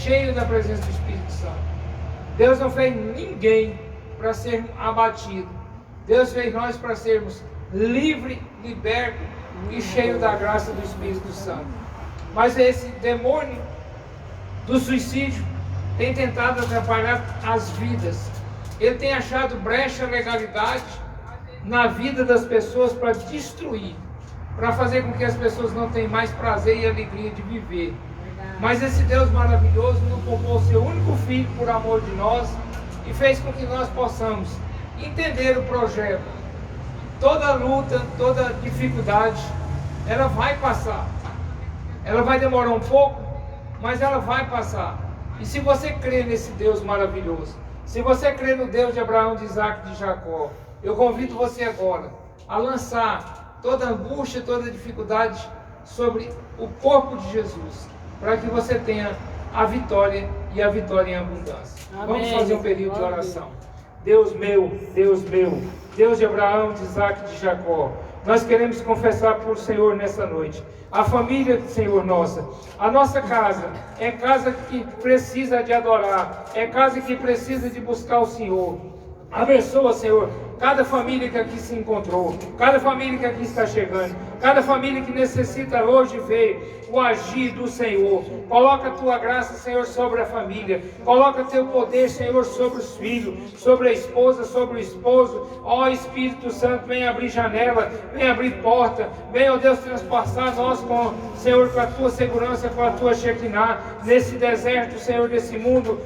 cheio da presença do Espírito Santo. Deus não fez ninguém para ser abatido. Deus fez nós para sermos livres, libertos e cheios da graça do Espírito Santo. Mas esse demônio do suicídio tem tentado atrapalhar as vidas. Ele tem achado brecha, legalidade na vida das pessoas para destruir, para fazer com que as pessoas não tenham mais prazer e alegria de viver. Mas esse Deus maravilhoso nos poupou seu único Filho por amor de nós e fez com que nós possamos entender o projeto. Toda luta, toda dificuldade, ela vai passar. Ela vai demorar um pouco, mas ela vai passar. E se você crê nesse Deus maravilhoso, se você crê no Deus de Abraão, de Isaac e de Jacó, eu convido você agora a lançar toda angústia, toda dificuldade sobre o corpo de Jesus, para que você tenha a vitória e a vitória em abundância. Amém. Vamos fazer um período de oração. Deus meu, Deus de Abraão, de Isaac e de Jacó, nós queremos confessar por Senhor nessa noite. A família do Senhor nossa, a nossa casa, é casa que precisa de adorar, é casa que precisa de buscar o Senhor. Abençoa, Senhor, cada família que aqui se encontrou, cada família que aqui está chegando, cada família que necessita hoje ver o agir do Senhor. Coloca a tua graça, Senhor, sobre a família. Coloca teu poder, Senhor, sobre os filhos, sobre a esposa, sobre o esposo. Ó Espírito Santo, vem abrir janela, vem abrir porta. Vem, ó Deus, transpassar nós com, Senhor, com a tua segurança, com a tua Shekinah, nesse deserto, Senhor, desse mundo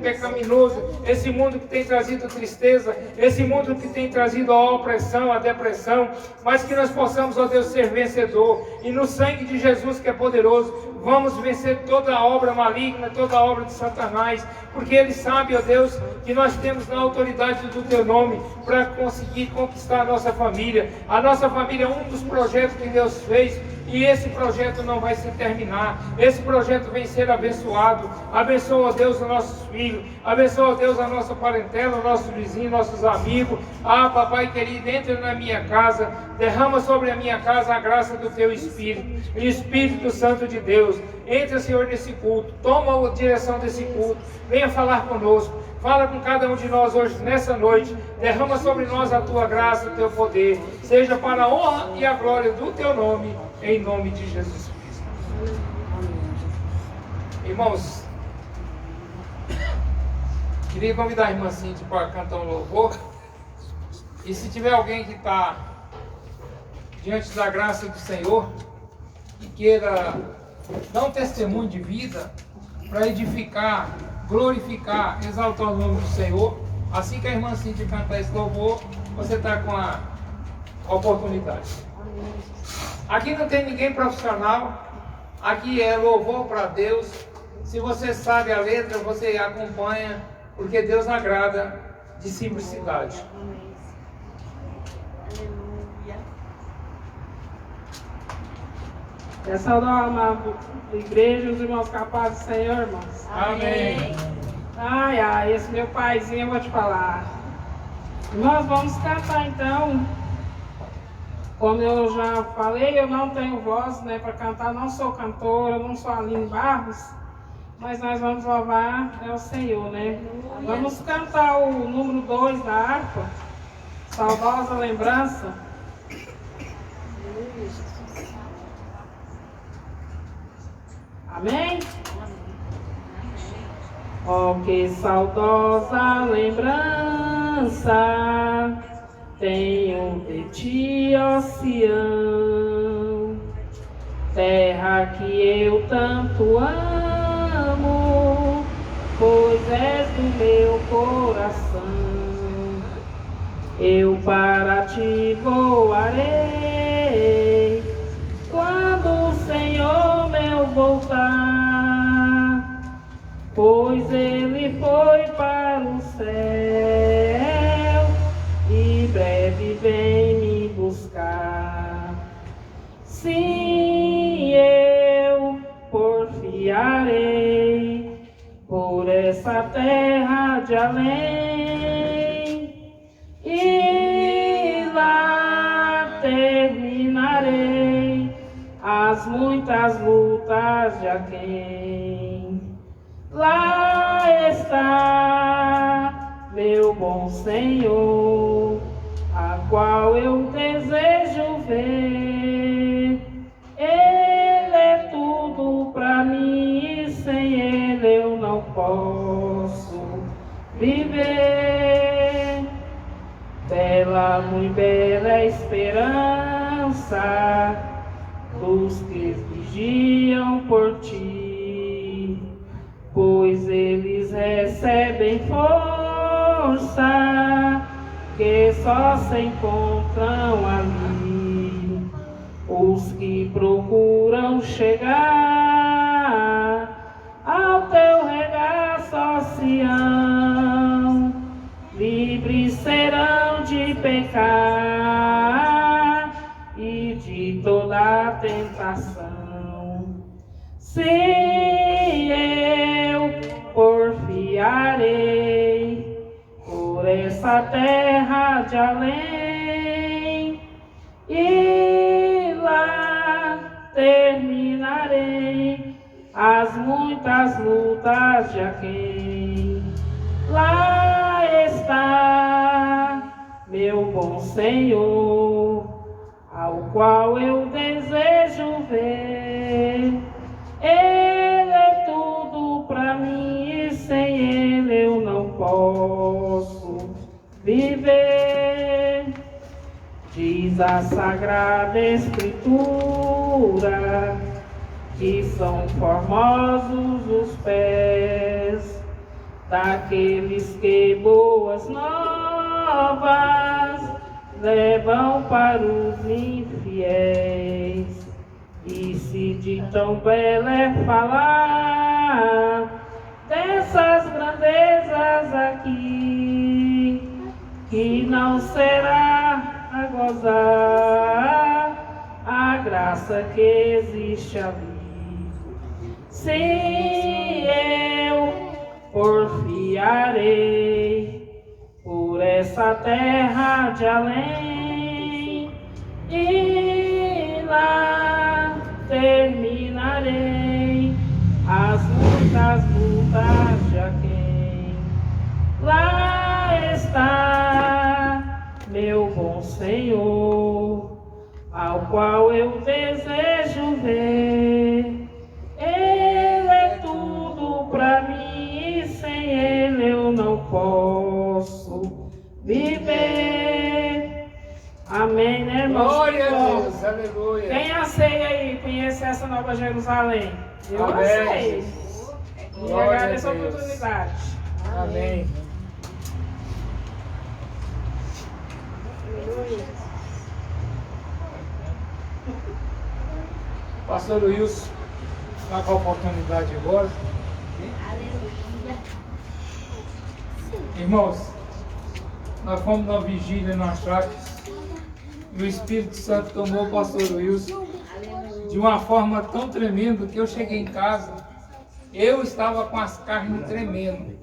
pecaminoso, esse mundo que tem trazido tristeza, esse mundo que tem trazido a opressão, a depressão, mas que nós possamos, ó Deus, ser vencedor, e no sangue de Jesus, que é poderoso, vamos vencer toda a obra maligna, toda a obra de Satanás, porque Ele sabe, ó Deus, que nós temos na autoridade do Teu nome para conseguir conquistar a nossa família. A nossa família é um dos projetos que Deus fez, e esse projeto não vai se terminar. Esse projeto vem ser abençoado. Abençoa, ó Deus, os nossos filhos. Abençoa, ó Deus, a nossa parentela, nossos vizinhos, nossos amigos. Ah, papai querido, entra na minha casa. Derrama sobre a minha casa a graça do Teu Espírito. E Espírito Santo de Deus, entra, Senhor, nesse culto. Toma a direção desse culto. Venha falar conosco. Fala com cada um de nós hoje, nessa noite. Derrama sobre nós a Tua graça, o Teu poder. Seja para a honra e a glória do Teu nome, em nome de Jesus Cristo. Irmãos, queria convidar a irmã Cintia para cantar um louvor. E se tiver alguém que está diante da graça do Senhor e queira dar um testemunho de vida para edificar, glorificar, exaltar o nome do Senhor, assim que a irmã Cintia cantar esse louvor, você está com a oportunidade. Aqui não tem ninguém profissional, aqui é louvor para Deus. Se você sabe a letra, você acompanha, porque Deus agrada de simplicidade. É saudar a amada igreja, os irmãos capazes do Senhor, irmãos. Amém. Ai, ai, esse meu paizinho eu vou te falar. Nós vamos cantar então. Como eu já falei, eu não tenho voz, né, para cantar, não sou cantora, não sou Aline Barros, mas nós vamos louvar ao Senhor, né? Vamos cantar o número 2 da harpa, Saudosa Lembrança. Amém? Oh, que saudosa lembrança tenho de ti, ó Sião, terra que eu tanto amo, pois és do meu coração. Eu para ti voarei, quando o Senhor meu voltar, pois Ele foi para o céu, e breve vem me buscar. Sim, eu porfiarei por essa terra de além, e lá terminarei as muitas lutas de aquém. bom Senhor, a qual eu desejo ver. Ele é tudo pra mim e sem Ele eu não posso viver. Bela, muito bela esperança dos que vigiam por ti, pois eles recebem força que só se encontram ali. Os que procuram chegar ao teu regaço, ó Sião, livres serão de pecar e de toda tentação. Se eu porfiarei por essa terra de além, e lá terminarei as muitas lutas de aquém. Lá está meu bom Senhor, ao qual eu desejo ver. Ele é tudo pra mim e sem Ele eu não posso viver. Diz a Sagrada Escritura que são formosos os pés daqueles que boas novas levam para os infiéis. E se de tão belo é falar dessas grandezas aqui, que não será a gozar a graça que existe ali. Se eu porfiarei por essa terra de além, e lá terminarei as muitas lutas de aquém. Lá está meu bom Senhor, ao qual eu desejo ver. Ele é tudo pra mim e sem Ele eu não posso viver. Amém, né, irmãos? Glória a Deus, aleluia. Quem aceia aí, conhece essa Nova Jerusalém? Eu Amém. aceio. E Glória agradeço a a Deus. oportunidade. Amém. Pastor Wilson, está com a oportunidade agora. Irmãos, nós fomos na vigília na chácara e o Espírito Santo tomou o pastor Wilson de uma forma tão tremenda que eu cheguei em casa, eu estava com as carnes tremendo,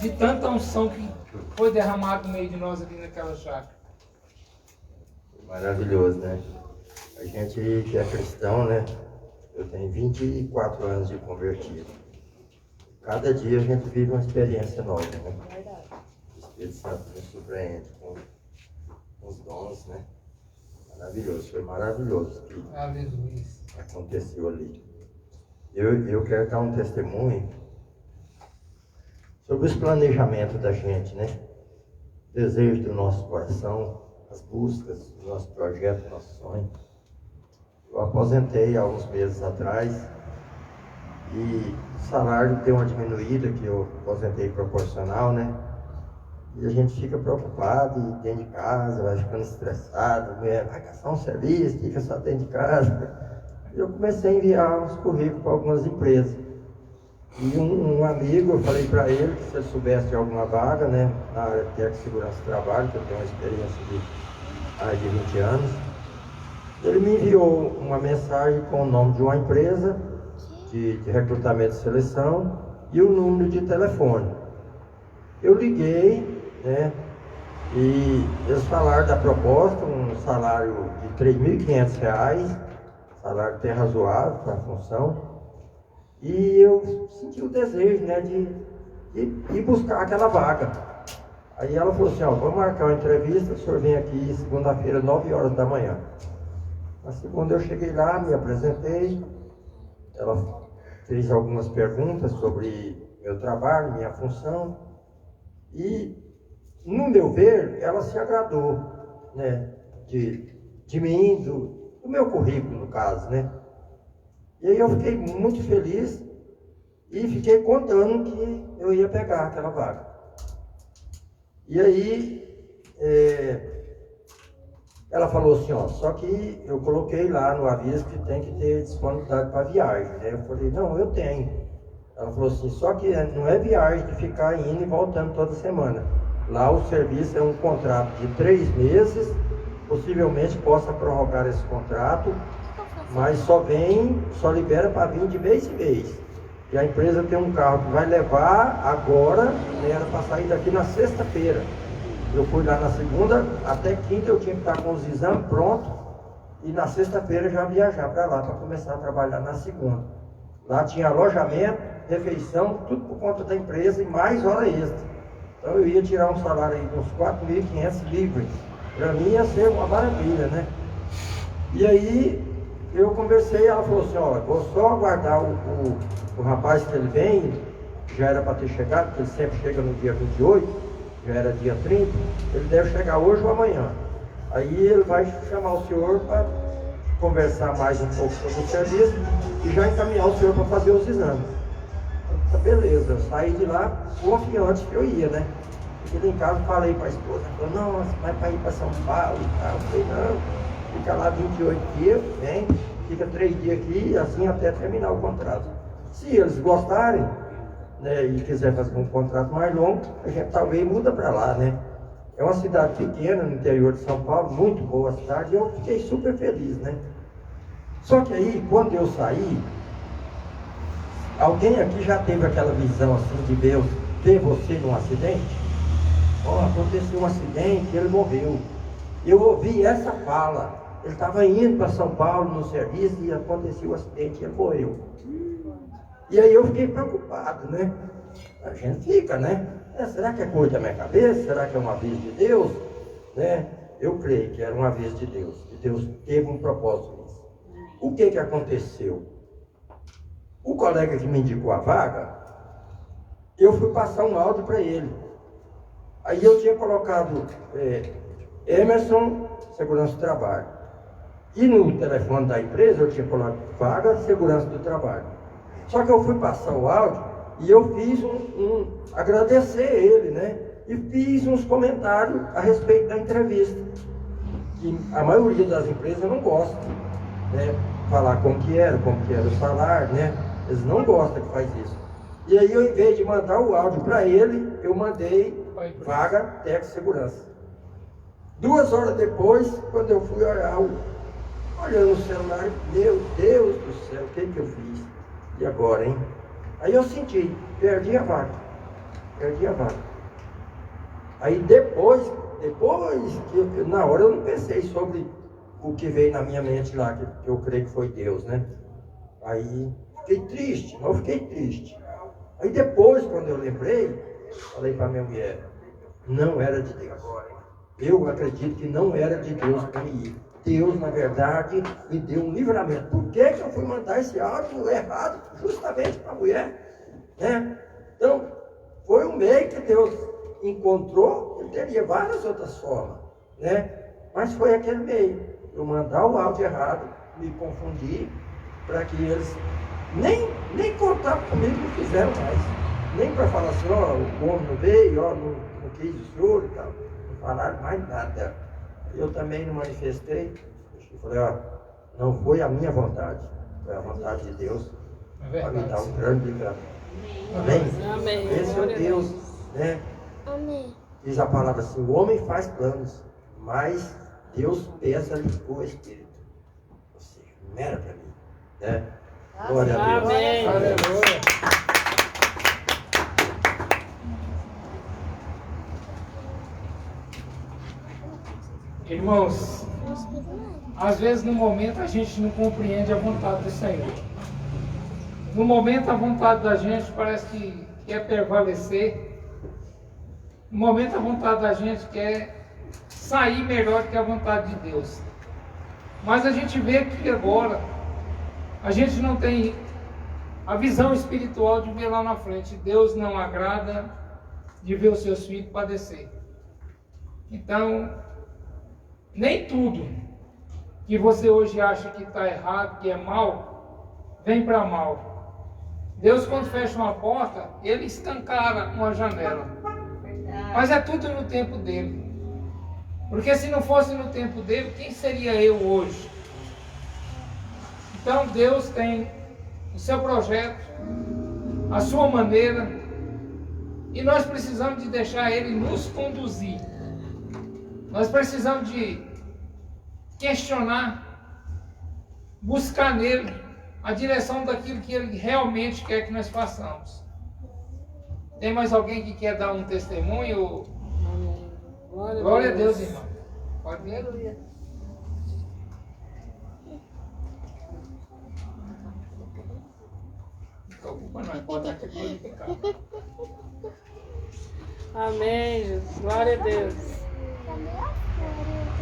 de tanta unção que foi derramada no meio de nós ali naquela chácara. Maravilhoso, né? A gente que é cristão, né? Eu tenho 24 anos de convertido. Cada dia a gente vive uma experiência nova, né? O Espírito Santo nos surpreende com os dons, né? Maravilhoso, foi maravilhoso o que Aleluia. aconteceu ali. Eu quero dar um testemunho sobre os planejamentos da gente, né? O desejo do nosso coração, as buscas, o nosso projeto, o nosso sonho. Eu aposentei há uns meses atrás e o salário deu uma diminuída, que eu aposentei proporcional, né? E a gente fica preocupado e dentro de casa, vai ficando estressado, vai gastar um serviço, fica só dentro de casa. E eu comecei a enviar uns currículos para algumas empresas. E um amigo, eu falei para ele que se ele soubesse de alguma vaga, né, na área de técnica de segurança do trabalho, que eu tenho uma experiência de mais de 20 anos, ele me enviou uma mensagem com o nome de uma empresa de recrutamento e seleção e o número de telefone. Eu liguei, né, e eles falaram da proposta, um salário de R$ 3.500, salário até razoável para a função. E eu senti o desejo, né, de ir buscar aquela vaga. Aí ela falou assim, ó, vamos marcar uma entrevista, o senhor vem aqui segunda-feira, 9 horas da manhã. Na segunda eu cheguei lá, me apresentei, ela fez algumas perguntas sobre meu trabalho, minha função, e, no meu ver, ela se agradou, né, de mim, do meu currículo, no caso, né. E aí eu fiquei muito feliz e fiquei contando que eu ia pegar aquela vaga. E aí, ela falou assim, ó, só que eu coloquei lá no aviso que tem que ter disponibilidade para viagem, né? Eu falei, não, eu tenho. Ela falou assim, só que não é viagem de ficar indo e voltando toda semana. Lá o serviço é um contrato de 3 meses, possivelmente possa prorrogar esse contrato, mas só libera para vir de vez em vez. E a empresa tem um carro que vai levar agora, né, era para sair daqui na sexta-feira. Eu fui lá na segunda, até quinta eu tinha que estar com os exames prontos, e na sexta-feira já viajar para lá, para começar a trabalhar na segunda. Lá tinha alojamento, refeição, tudo por conta da empresa e mais hora extra. Então eu ia tirar um salário aí de uns 4.500 livres. Para mim ia ser uma maravilha, né? E aí eu conversei, ela falou assim, ó, vou só aguardar o rapaz que ele vem, já era para ter chegado, porque ele sempre chega no dia 28, já era dia 30, ele deve chegar hoje ou amanhã. Aí ele vai chamar o senhor para conversar mais um pouco sobre o serviço e já encaminhar o senhor para fazer os exames. Então, beleza, eu saí de lá confiante que eu ia, né? Cheguei em casa, falei para a esposa, ela falou, não, você vai para ir para São Paulo e tal. Eu falei, não, fica lá 28 dias, vem, fica 3 dias aqui, assim até terminar o contrato. Se eles gostarem, né, e quiser fazer um contrato mais longo, a gente talvez muda para lá, né? É uma cidade pequena no interior de São Paulo, muito boa a cidade, e eu fiquei super feliz, né? Só que aí, quando eu saí, alguém aqui já teve aquela visão assim de ver você num acidente? Ó, aconteceu um acidente, ele morreu. Eu ouvi essa fala, ele estava indo para São Paulo no serviço e aconteceu o acidente e ele morreu. E aí eu fiquei preocupado, né? A gente fica, né? Será que é coisa da minha cabeça? Será que é um aviso de Deus? Né? Eu creio que era um aviso de Deus. Que Deus teve um propósito nisso. O que aconteceu? O colega que me indicou a vaga, eu fui passar um áudio para ele. Aí eu tinha colocado Emerson, segurança do trabalho. E no telefone da empresa eu tinha colocado vaga, segurança do trabalho. Só que eu fui passar o áudio e eu fiz agradecer ele, né? E fiz uns comentários a respeito da entrevista. Que a maioria das empresas não gosta, né? Falar como que era o salário, né? Eles não gostam que faz isso. E aí eu, em vez de mandar o áudio para ele, eu mandei vaga técnico de segurança. 2 horas depois, quando eu fui olhar, olhando o celular, meu Deus do céu, o que eu fiz? E agora, hein? Aí eu senti, perdi a vaga. Aí depois que na hora eu não pensei sobre o que veio na minha mente lá, que eu creio que foi Deus, né? Aí fiquei triste. Aí depois, quando eu lembrei, falei para minha mulher, não era de Deus. Eu acredito que não era de Deus para mim ir. Deus, na verdade, me deu um livramento. Por que eu fui mandar esse áudio errado justamente para a mulher? Né? Então, foi um meio que Deus encontrou, ele teria várias outras formas, né? Mas foi aquele meio. Eu mandar o áudio errado, me confundir, para que eles nem contato comigo não fizeram mais. Nem para falar assim, ó, o homem não veio, ó, não quis o senhor e tal. Não falaram mais nada. Eu também não manifestei. Eu falei, ó, não foi a minha vontade, foi a vontade de Deus para me dar um grande livramento. Amém? Esse é o Deus, né? Amém. Diz a palavra assim, o homem faz planos, mas Deus pesa-lhe o Espírito. Ou seja, não era para mim, né? Glória a Deus. Amém. Aleluia. Irmãos, às vezes no momento a gente não compreende a vontade do Senhor. No momento a vontade da gente parece que quer prevalecer. No momento a vontade da gente quer sair melhor do que a vontade de Deus. Mas a gente vê que agora a gente não tem a visão espiritual de ver lá na frente. Deus não agrada de ver os seus filhos padecer. Então, nem tudo que você hoje acha que está errado, que é mal, vem para mal. Deus, quando fecha uma porta, Ele escancara uma janela. Mas é tudo no tempo dele. Porque se não fosse no tempo dele, quem seria eu hoje? Então Deus tem o seu projeto, a sua maneira, e nós precisamos de deixar Ele nos conduzir. Nós precisamos de questionar, buscar nele a direção daquilo que Ele realmente quer que nós façamos. Tem mais alguém que quer dar um testemunho? Glória a Deus, irmão. Pode vir. Aleluia. Preocupa não, é importante glorificar. Amém, Jesus. Glória a Deus.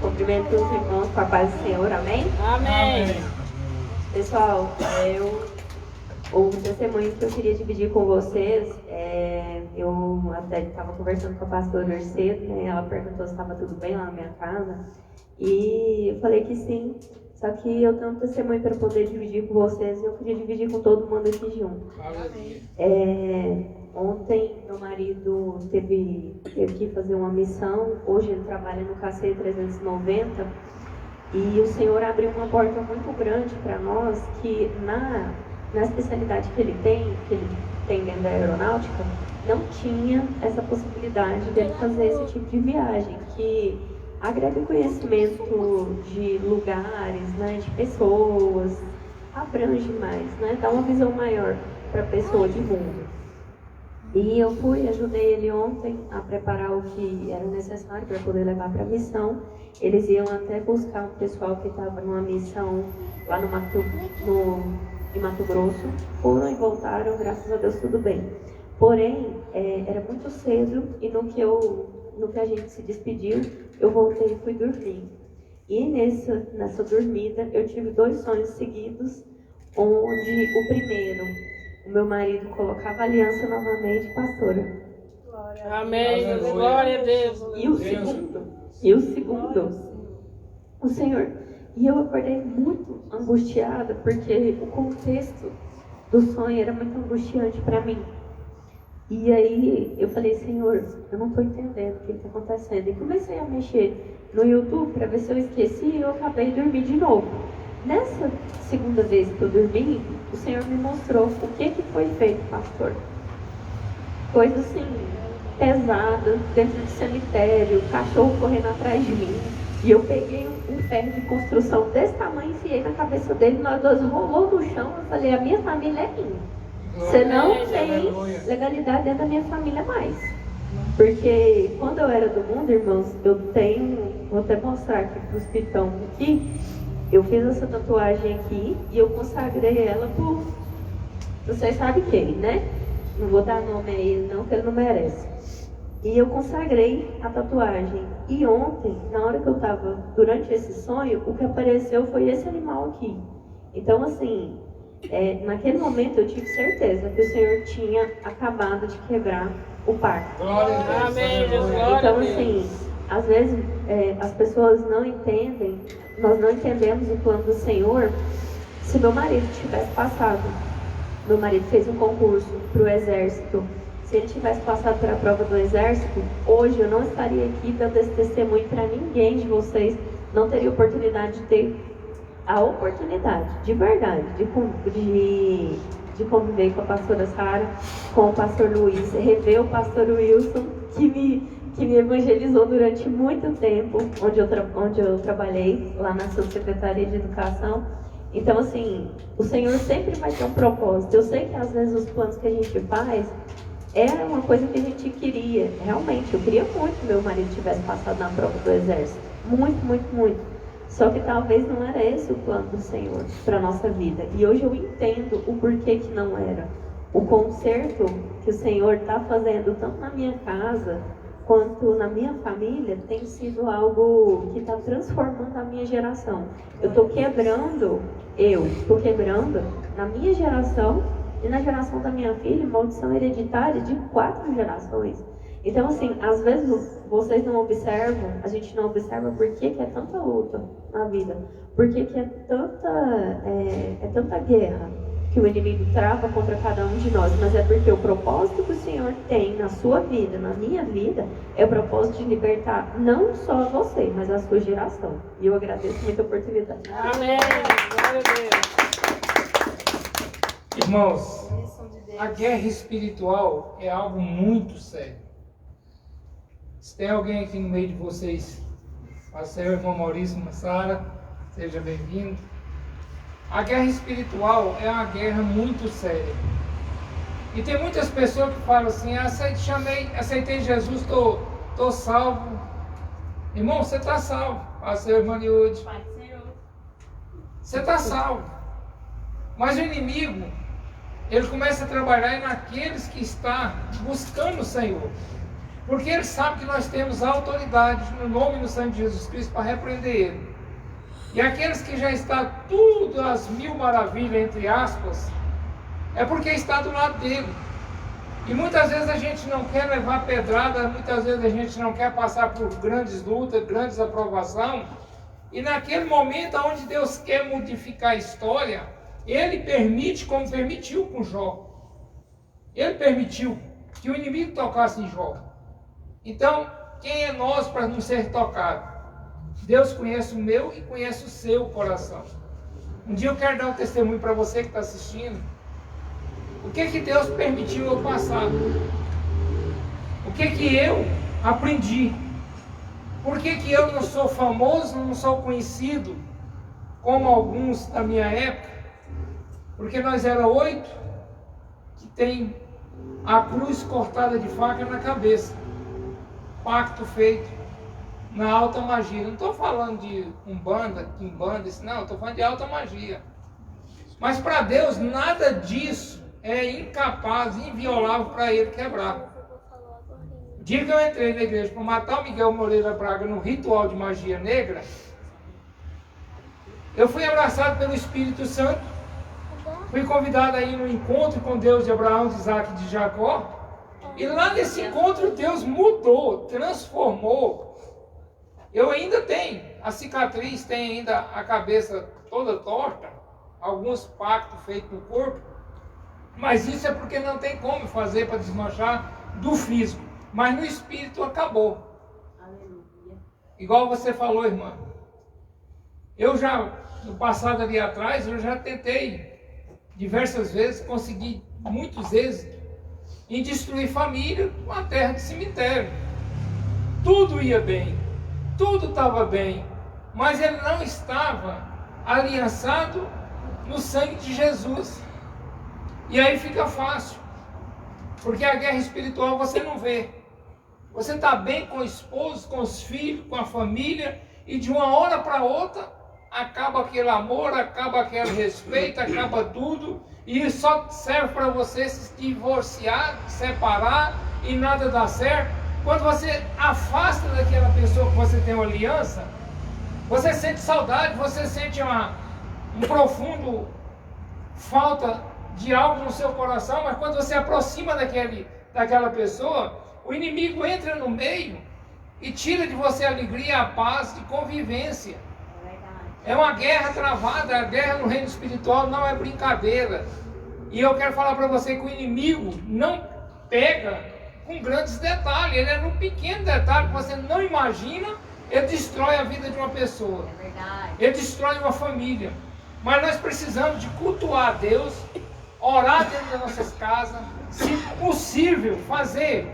Cumprimento os irmãos com a paz do Senhor, amém? Amém. Pessoal, o testemunho que eu queria dividir com vocês, eu até estava conversando com a pastora hoje cedo, né? Ela perguntou se estava tudo bem lá na minha casa, e eu falei que sim, só que eu tenho um testemunho para poder dividir com vocês, e eu queria dividir com todo mundo aqui junto. Ontem meu marido teve que fazer uma missão, hoje ele trabalha no KC 390, e o Senhor abriu uma porta muito grande para nós, que na especialidade que ele tem dentro da aeronáutica, não tinha essa possibilidade de ele fazer esse tipo de viagem, que agrega conhecimento de lugares, né, de pessoas, abrange mais, né, dá uma visão maior para a pessoa de mundo. E eu ajudei ele ontem a preparar o que era necessário para poder levar para a missão. Eles iam até buscar um pessoal que estava numa missão lá em Mato Grosso. Foram e voltaram, graças a Deus tudo bem. Porém, era muito cedo e no que a gente se despediu, eu voltei e fui dormir. E nessa dormida, eu tive 2 sonhos seguidos, onde o primeiro, o meu marido colocava aliança novamente, pastora. Amém, Jesus. Glória a Deus. E o segundo, o Senhor. E eu acordei muito angustiada, porque o contexto do sonho era muito angustiante para mim. E aí eu falei, Senhor, eu não estou entendendo o que está acontecendo. E comecei a mexer no YouTube para ver se eu esqueci, e eu acabei de dormir de novo. Nessa segunda vez que eu dormi, o Senhor me mostrou o que foi feito, pastor. Coisa assim, pesada, dentro de cemitério, cachorro correndo atrás de mim. E eu peguei um ferro de construção desse tamanho, enfiei na cabeça dele, nós dois rolou no chão, eu falei, a minha família é minha. Você não tem legalidade dentro da minha família mais. Porque quando eu era do mundo, irmãos, vou até mostrar aqui para os que estão aqui, eu fiz essa tatuagem aqui e eu consagrei ela por, vocês sabem quem, né? Não vou dar nome a ele não, que ele não merece. E eu consagrei a tatuagem. E ontem, na hora que eu estava, durante esse sonho, o que apareceu foi esse animal aqui. Então, assim, naquele momento eu tive certeza que o Senhor tinha acabado de quebrar o pacto. Glória a Deus. Amém, Jesus. Glória Então, a Deus. assim, às vezes as pessoas não entendem, nós não entendemos o plano do Senhor. Se meu marido tivesse passado, meu marido fez um concurso para o exército, se ele tivesse passado para a prova do exército, hoje eu não estaria aqui dando esse testemunho para ninguém de vocês, não teria oportunidade de ter a oportunidade, de verdade, de conviver com a pastora Sara, com o pastor Luiz, rever o pastor Wilson, que me evangelizou durante muito tempo, onde eu trabalhei, lá na Subsecretaria de Educação. Então, assim, o Senhor sempre vai ter um propósito. Eu sei que às vezes os planos que a gente faz era uma coisa que a gente queria. Realmente, eu queria muito que meu marido tivesse passado na prova do exército. Muito, muito, muito. Só que talvez não era esse o plano do Senhor para a nossa vida. E hoje eu entendo o porquê que não era. O conserto que o Senhor está fazendo, tanto na minha casa, quanto na minha família, tem sido algo que está transformando a minha geração. Eu estou quebrando na minha geração e na geração da minha filha, maldição hereditária de 4 gerações. Então, assim, às vezes vocês não observam, a gente não observa por que é tanta luta na vida, por que é tanta guerra que o inimigo trava contra cada um de nós, mas é porque o propósito que o Senhor tem na sua vida, na minha vida, é o propósito de libertar não só você, mas a sua geração. E eu agradeço muito a oportunidade. Amém. Glória a Deus. Irmãos, a guerra espiritual é algo muito sério. Se tem alguém aqui no meio de vocês, pastor, irmão Maurício, Sara, seja bem-vindo. A guerra espiritual é uma guerra muito séria. E tem muitas pessoas que falam assim, aceitei Jesus, estou salvo. Irmão, você está salvo. Pastor irmão Yudi. Você está salvo. Mas o inimigo, ele começa a trabalhar naqueles que estão buscando o Senhor. Porque ele sabe que nós temos autoridade no nome e no sangue de Jesus Cristo para repreender ele. E aqueles que já estão tudo às mil maravilhas, entre aspas, é porque está do lado dele. E muitas vezes a gente não quer levar pedrada, muitas vezes a gente não quer passar por grandes lutas, grandes aprovações. E naquele momento onde Deus quer modificar a história, Ele permite, como permitiu com Jó. Ele permitiu que o inimigo tocasse em Jó. Então, quem é nós para não ser tocado? Deus conhece o meu e conhece o seu coração. Um dia eu quero dar um testemunho para você que está assistindo. O que Deus permitiu eu passar? O que eu aprendi? Por que eu não sou famoso, não sou conhecido como alguns da minha época? Porque nós éramos 8 que tem a cruz cortada de faca na cabeça. Pacto feito na alta magia. Não estou falando de umbanda, quimbanda, não, estou falando de alta magia. Mas para Deus nada disso é incapaz, inviolável para Ele quebrar. O dia que eu entrei na igreja para matar o Miguel Moreira Braga no ritual de magia negra, eu fui abraçado pelo Espírito Santo, fui convidado a ir no encontro com Deus de Abraão, de Isaac e de Jacó, e lá nesse encontro Deus mudou, transformou. Eu ainda tenho a cicatriz, tenho ainda a cabeça toda torta, alguns pactos feitos no corpo, mas isso é porque não tem como fazer para desmanchar do físico, mas no espírito acabou. Aleluia. Igual você falou, irmã, eu já, no passado ali atrás, eu já tentei diversas vezes, consegui muitos êxitos em destruir família, uma terra de cemitério. Tudo ia bem. Tudo estava bem, mas ele não estava aliançado no sangue de Jesus. E aí fica fácil, porque a guerra espiritual você não vê. Você está bem com o esposo, com os filhos, com a família, e de uma hora para outra acaba aquele amor, acaba aquele respeito, acaba tudo, e só serve para você se divorciar, separar e nada dá certo. Quando você afasta daquela pessoa que você tem uma aliança, você sente saudade, você sente um profundo falta de algo no seu coração, mas quando você aproxima daquela pessoa, o inimigo entra no meio e tira de você a alegria, a paz de convivência. É uma guerra travada, a guerra no reino espiritual não é brincadeira. E eu quero falar para você que o inimigo não pega com grandes detalhes, ele é num pequeno detalhe que você não imagina, ele destrói a vida de uma pessoa. É verdade. Ele destrói uma família. Mas nós precisamos de cultuar a Deus, orar dentro das nossas casas, se possível, fazer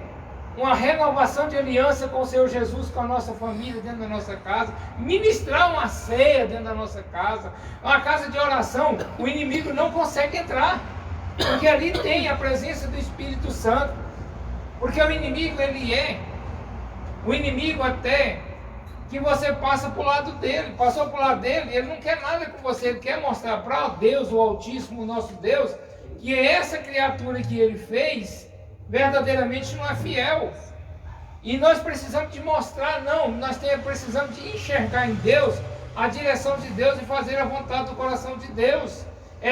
uma renovação de aliança com o Senhor Jesus, com a nossa família dentro da nossa casa, ministrar uma ceia dentro da nossa casa, uma casa de oração. O inimigo não consegue entrar, porque ali tem a presença do Espírito Santo. Porque o inimigo, o inimigo até que você passa para o lado dele, passou para o lado dele, ele não quer nada com você, ele quer mostrar para Deus, o Altíssimo, o nosso Deus, que essa criatura que ele fez, verdadeiramente não é fiel. E nós precisamos de mostrar, não, nós precisamos de enxergar em Deus a direção de Deus e fazer a vontade do coração de Deus.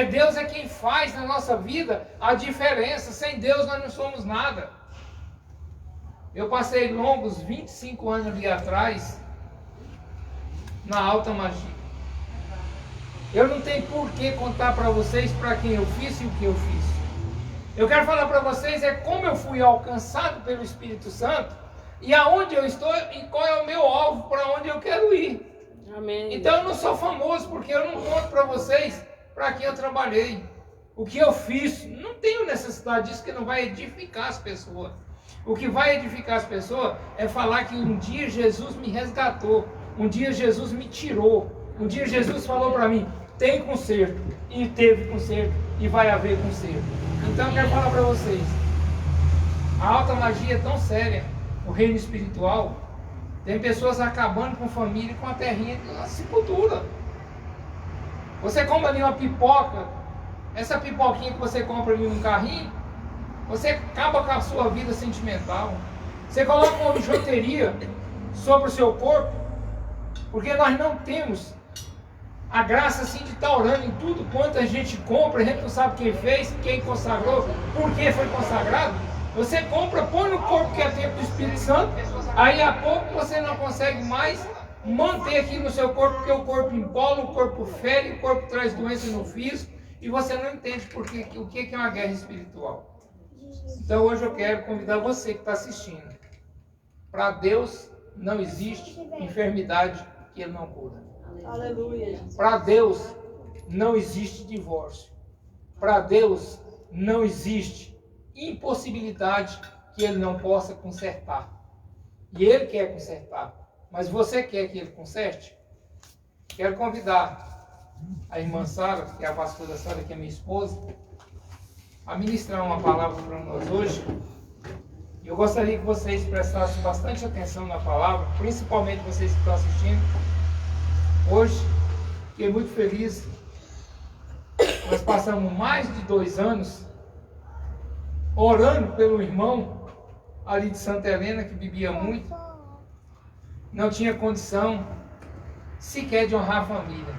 Deus é quem faz na nossa vida a diferença. Sem Deus nós não somos nada. Eu passei longos 25 anos ali atrás na alta magia. Eu não tenho por que contar para vocês para quem eu fiz e o que eu fiz. Eu quero falar para vocês como eu fui alcançado pelo Espírito Santo e aonde eu estou e qual é o meu alvo, para onde eu quero ir. Amém. Então eu não sou famoso porque eu não conto para vocês para quem eu trabalhei. O que eu fiz, não tenho necessidade disso, que não vai edificar as pessoas. O que vai edificar as pessoas é falar que um dia Jesus me resgatou, um dia Jesus me tirou, um dia Jesus falou para mim, tem conserto, e teve conserto, e vai haver conserto. Então eu quero falar para vocês, a alta magia é tão séria, o reino espiritual, tem pessoas acabando com família, com a terrinha, com a sepultura. Você compra ali uma pipoca, essa pipoquinha que você compra ali num carrinho, você acaba com a sua vida sentimental. Você coloca uma bijuteria sobre o seu corpo, porque nós não temos a graça assim de estar orando em tudo quanto a gente compra, a gente não sabe quem fez, quem consagrou, por que foi consagrado. Você compra, põe no corpo que é tempo do Espírito Santo, aí a pouco você não consegue mais manter aqui no seu corpo, porque o corpo embola, o corpo fere, o corpo traz doença no físico, e você não entende o que é uma guerra espiritual. Então hoje eu quero convidar você que está assistindo. Para Deus não existe enfermidade que Ele não cura. Aleluia. Para Deus não existe divórcio. Para Deus não existe impossibilidade que Ele não possa consertar. E Ele quer consertar. Mas você quer que Ele conserte? Quero convidar a irmã Sara, que é a pastora Sara, que é minha esposa, a ministrar uma palavra para nós hoje. Eu gostaria que vocês prestassem bastante atenção na palavra, principalmente vocês que estão assistindo. Hoje, fiquei muito feliz. Nós passamos mais de 2 anos orando pelo irmão ali de Santa Helena, que bebia muito. Não tinha condição sequer de honrar a família.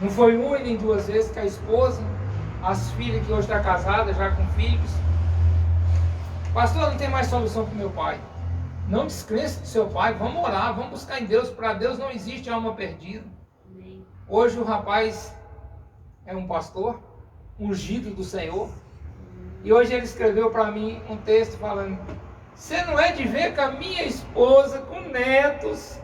Não foi uma e nem 2 vezes que a esposa, as filhas que hoje está casada, já com filhos. Pastor, não tem mais solução para o meu pai. Não descrença do seu pai, vamos orar, vamos buscar em Deus. Para Deus não existe alma perdida. Hoje o rapaz é um pastor, ungido do Senhor. E hoje ele escreveu para mim um texto falando: você não é de ver que a minha esposa com netos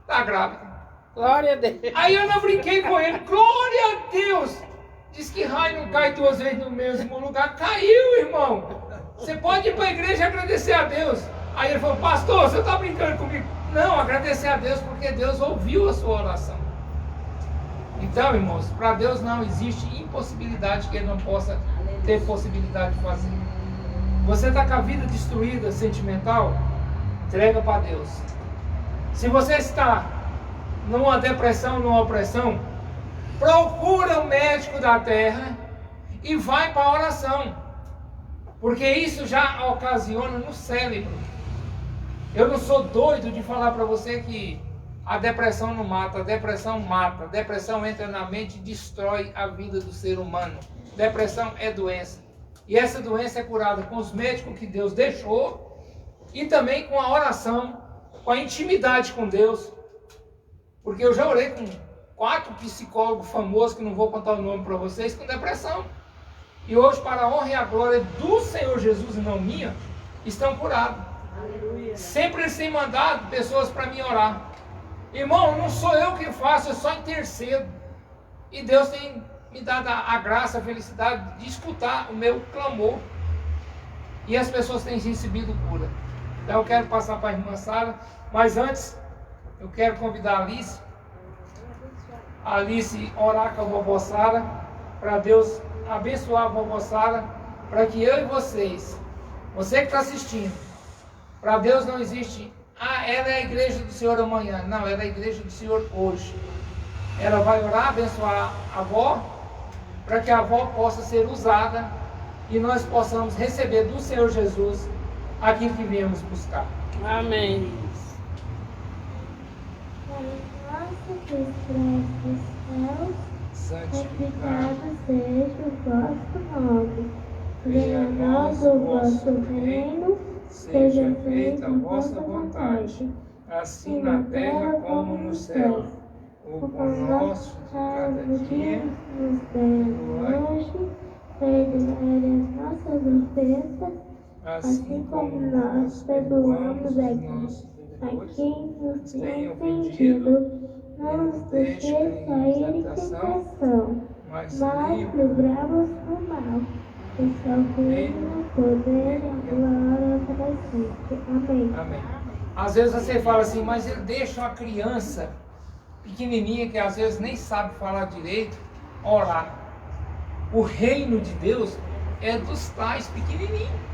está grávida. Glória a Deus. Aí eu não brinquei com ele, glória a Deus. Diz que raio não cai 2 vezes no mesmo lugar. Caiu, irmão. Você pode ir para a igreja e agradecer a Deus. Aí ele falou: pastor, você está brincando comigo? Não, agradecer a Deus porque Deus ouviu a sua oração. Então, irmãos, para Deus não existe impossibilidade que Ele não possa ter possibilidade de fazer. Você está com a vida destruída, sentimental? Entrega para Deus. Se você está numa depressão, numa opressão, procura o médico da terra e vai para a oração. Porque isso já ocasiona no cérebro. Eu não sou doido de falar para você que a depressão não mata, a depressão mata. A depressão entra na mente e destrói a vida do ser humano. Depressão é doença. E essa doença é curada com os médicos que Deus deixou e também com a oração, com a intimidade com Deus. Porque eu já orei com 4 psicólogos famosos, que não vou contar o nome para vocês, com depressão. E hoje, para a honra e a glória do Senhor Jesus e não minha, estão curados. Aleluia. Sempre eles têm mandado pessoas para mim orar. Irmão, não sou eu que faço, eu só intercedo. E Deus tem me dado a graça, a felicidade de escutar o meu clamor. E as pessoas têm recebido cura. Então eu quero passar para a irmã Sara. Mas antes, eu quero convidar a Alice orar com a vovó Sara, para Deus abençoar a vovó Sara, para que eu e vocês, você que está assistindo, para Deus não existe, ela é a igreja do Senhor amanhã. Não, ela é a igreja do Senhor hoje. Ela vai orar, abençoar a avó, para que a avó possa ser usada e nós possamos receber do Senhor Jesus aquilo que viemos buscar. Amém. Nosso que estás nos céus, Santificado santificado seja o vosso nome. Venha a nós o vosso reino, seja feita a vossa vontade, assim na terra como no céu. O pão nosso de cada dia, nos dê hoje, perdoai as nossas ofensas, assim como nós perdoamos a quem nos tem ofendido. Não nos deixeis cair em tentação, mas mas livramos do mal. E só reino, o poder e a glória para sempre. Amém. Amém. Às vezes você fala assim, mas ele deixa uma criança pequenininha que às vezes nem sabe falar direito, orar. O reino de Deus é dos tais pequenininhos.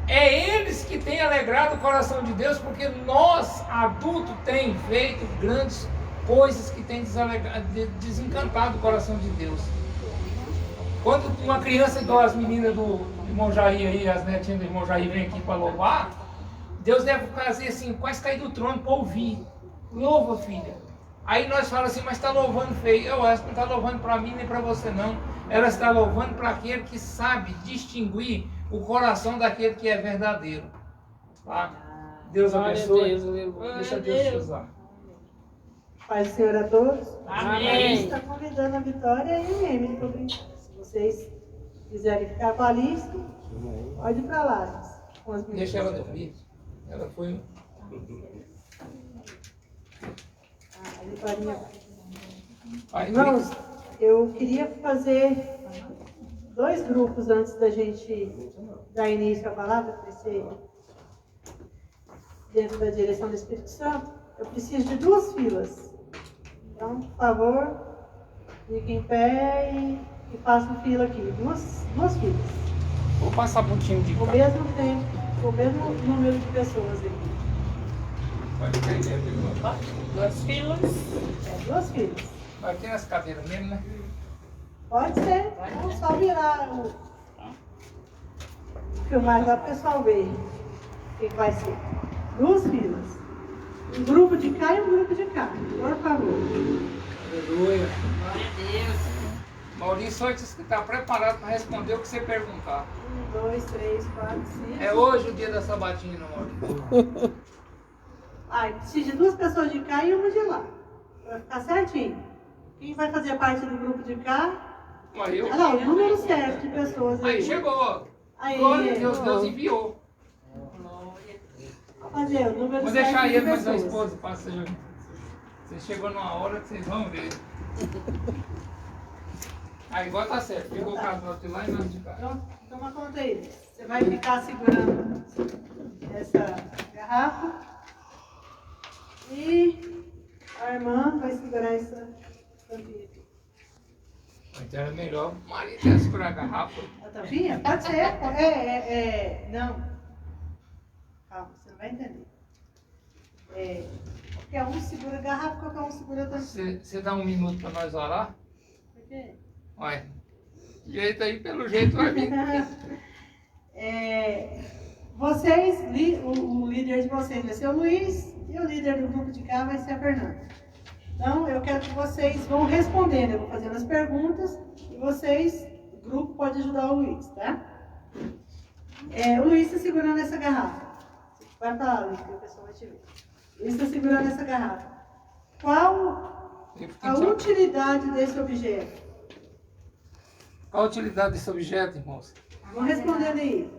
É eles que têm alegrado o coração de Deus, porque nós, adultos, temos feito grandes coisas que têm desencantado o coração de Deus. Quando uma criança igual as meninas do irmão Jair aí, as netinhas do irmão Jair vêm aqui para louvar, Deus deve fazer assim, quase cair do trono para ouvir. Louva, filha. Aí nós falamos assim, mas está louvando feio. Ela não está louvando para mim nem para você não. Ela está louvando para aquele que sabe distinguir o coração daquele que é verdadeiro. Tá? Deus Glória a abençoe. Deus, aleluia. Deixa Deus te usar. Paz do Senhor a todos. Amém. Está convidando a Vitória e o Emily para brincar. Se vocês quiserem ficar com a lista, pode ir para lá. Com as meninas. Deixa ela dormir. Ela foi. A Vitorinha vai. Vai, Irmãos, eu queria fazer 2 grupos antes da gente dar início à palavra, para ser dentro da direção do Espírito Santo. Eu preciso de 2 filas. Então, por favor, fiquem em pé e façam fila aqui. Duas filas. Vou passar um pouquinho de O cá. mesmo tempo, o mesmo número de pessoas aqui. Pode cair, Duas filas. 2 filas. vai ter as cadeiras mesmo, né? Pode ser. Vamos só virar o filmar lá para o pessoal ver o que vai ser. 2 filas. Um grupo de cá e um grupo de cá. Por favor. Aleluia. Glória a Deus. Maurício, antes que está preparado para responder o que você perguntar. 1, 2, 3, 4, 5. É hoje o dia da sabatina, Maurício. Precisa de 2 pessoas de cá e uma de lá. Para ficar certinho. Quem vai fazer parte do grupo de cá? Mas eu... Não, o número certo de pessoas aí. Aí chegou. Aí. Glória a Deus, Deus enviou. Vou fazer o número Vou certo deixar de ele, mas a pessoas. esposa passa aí. Você chegou numa hora que vocês vão ver. Aí, igual tá certo. Pegou o casal de lá e nós de cá. Então, toma conta aí. Você vai ficar segurando essa garrafa. E a irmã vai segurar essa tampinha aqui. Então era melhor o marido ia segurar a garrafa. A tampinha? Pode ser. Não. Calma, você não vai entender. Qualquer um segura a garrafa, qualquer um segura a tampinha. Você dá um minuto para nós orar? Por quê? Olha, jeito aí, pelo jeito vai vir. Vocês, o líder de vocês vai ser o Luiz e o líder do grupo de cá vai ser a Fernanda. Então, eu quero que vocês vão respondendo. Eu vou fazendo as perguntas e vocês, o grupo, pode ajudar o Luiz, tá? O Luiz está segurando essa garrafa. Vai para lá, Luiz, que o pessoal vai te ver. O Luiz está segurando essa garrafa. Qual a utilidade desse objeto? Qual a utilidade desse objeto, irmãos? Vão respondendo aí.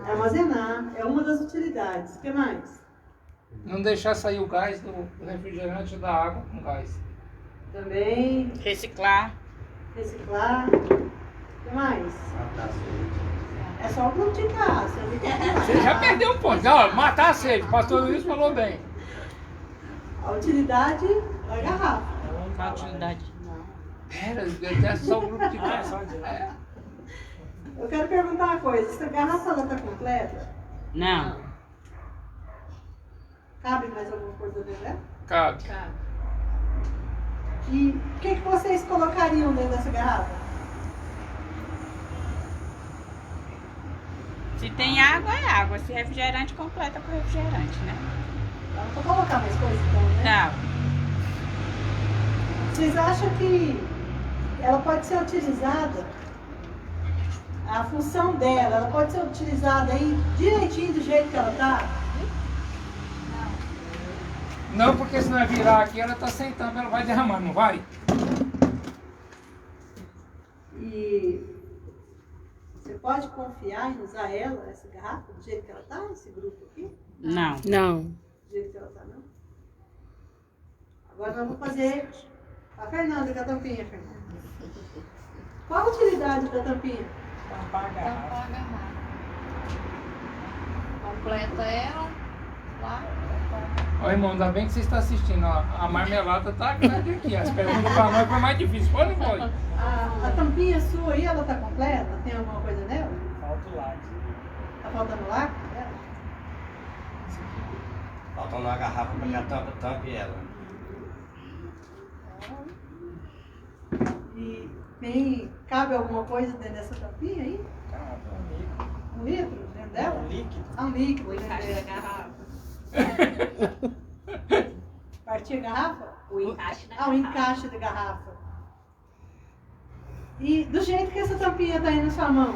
Armazenar é uma das utilidades. O que mais? Não deixar sair o gás do refrigerante ou da água com gás. Também Reciclar. reciclar. O que mais? É só o grupo de cá. Você já perdeu um ponto. Não, matar a sede. O pastor Luiz falou bem. A utilidade da garrafa. Qual a utilidade? Pera, é só o grupo de casa. Eu quero perguntar uma coisa. Essa garrafa está completa? Não. Cabe mais alguma coisa dentro dela? Cabe. E o que vocês colocariam dentro dessa garrafa? Se tem água, é água. Se refrigerante, completa com refrigerante, né? Tá, não vou colocar mais coisa então, né? Não. Vocês acham que ela pode ser utilizada, a função dela, ela pode ser utilizada aí direitinho do jeito que ela tá? Não, porque se não virar aqui, ela está sentando, ela vai derramar, não vai? E você pode confiar em usar ela, essa garrafa, do jeito que ela tá, esse grupo aqui? Não. Não. Do jeito que ela tá, não? Agora nós vamos fazer a Fernanda com a tampinha, Fernanda. Qual a utilidade da tampinha? Tampar a garrafa. Tampar a garrafa. Completa ela lá. Ó, irmão, ainda bem que você está assistindo, ó. A marmelada tá grande aqui. As perguntas para nós foi mais difícil. Pode, pode. A tampinha sua aí, ela tá completa? Tem alguma coisa nela? Falta o lado. Tá faltando lá? Falta uma garrafa para que a tampe ela. E cabe alguma coisa dentro dessa tampinha aí? Um litro dentro dela? Um líquido. Ah, um líquido. O dentro encaixe da dela. garrafa. Partir a garrafa? O encaixe da Ah, o encaixe da garrafa. E do jeito que essa tampinha está aí na sua mão,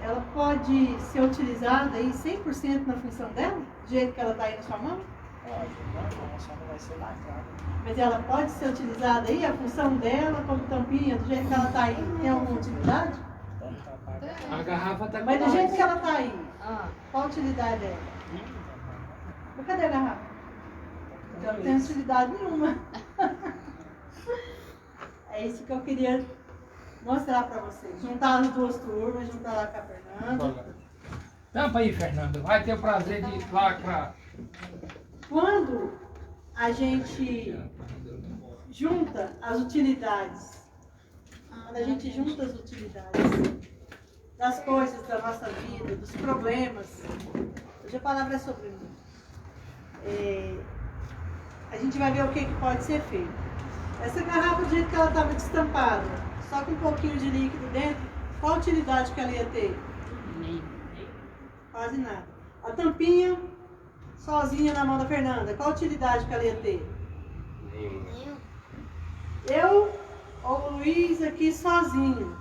ela pode ser utilizada aí 100% na função dela? Do jeito que ela está aí na sua mão? Pode, não, só não vai ser lacrada. Mas ela pode ser utilizada aí, a função dela como tampinha, do jeito que ela está aí, tem alguma utilidade? Tanto tampar a garrafa. A garrafa tá Mas do jeito que ela está aí, Ah, qual a utilidade dela? Mas cadê a garrafa? Ela não tem utilidade nenhuma. É isso que eu queria mostrar para vocês. Juntar as duas turmas, juntar lá com a Fernanda. Tampa aí, Fernanda. Vai ter o prazer de lacrar. Quando a gente junta as utilidades, quando a gente junta as utilidades das coisas da nossa vida, dos problemas, hoje a palavra é sobre mim, a gente vai ver o que pode ser feito. Essa garrafa, do jeito que ela estava destampada, só com um pouquinho de líquido dentro, qual a utilidade que ela ia ter? Quase nada. A tampinha, sozinha na mão da Fernanda, qual a utilidade que ela ia ter? Nenhuma. Eu ou o Luiz aqui sozinho,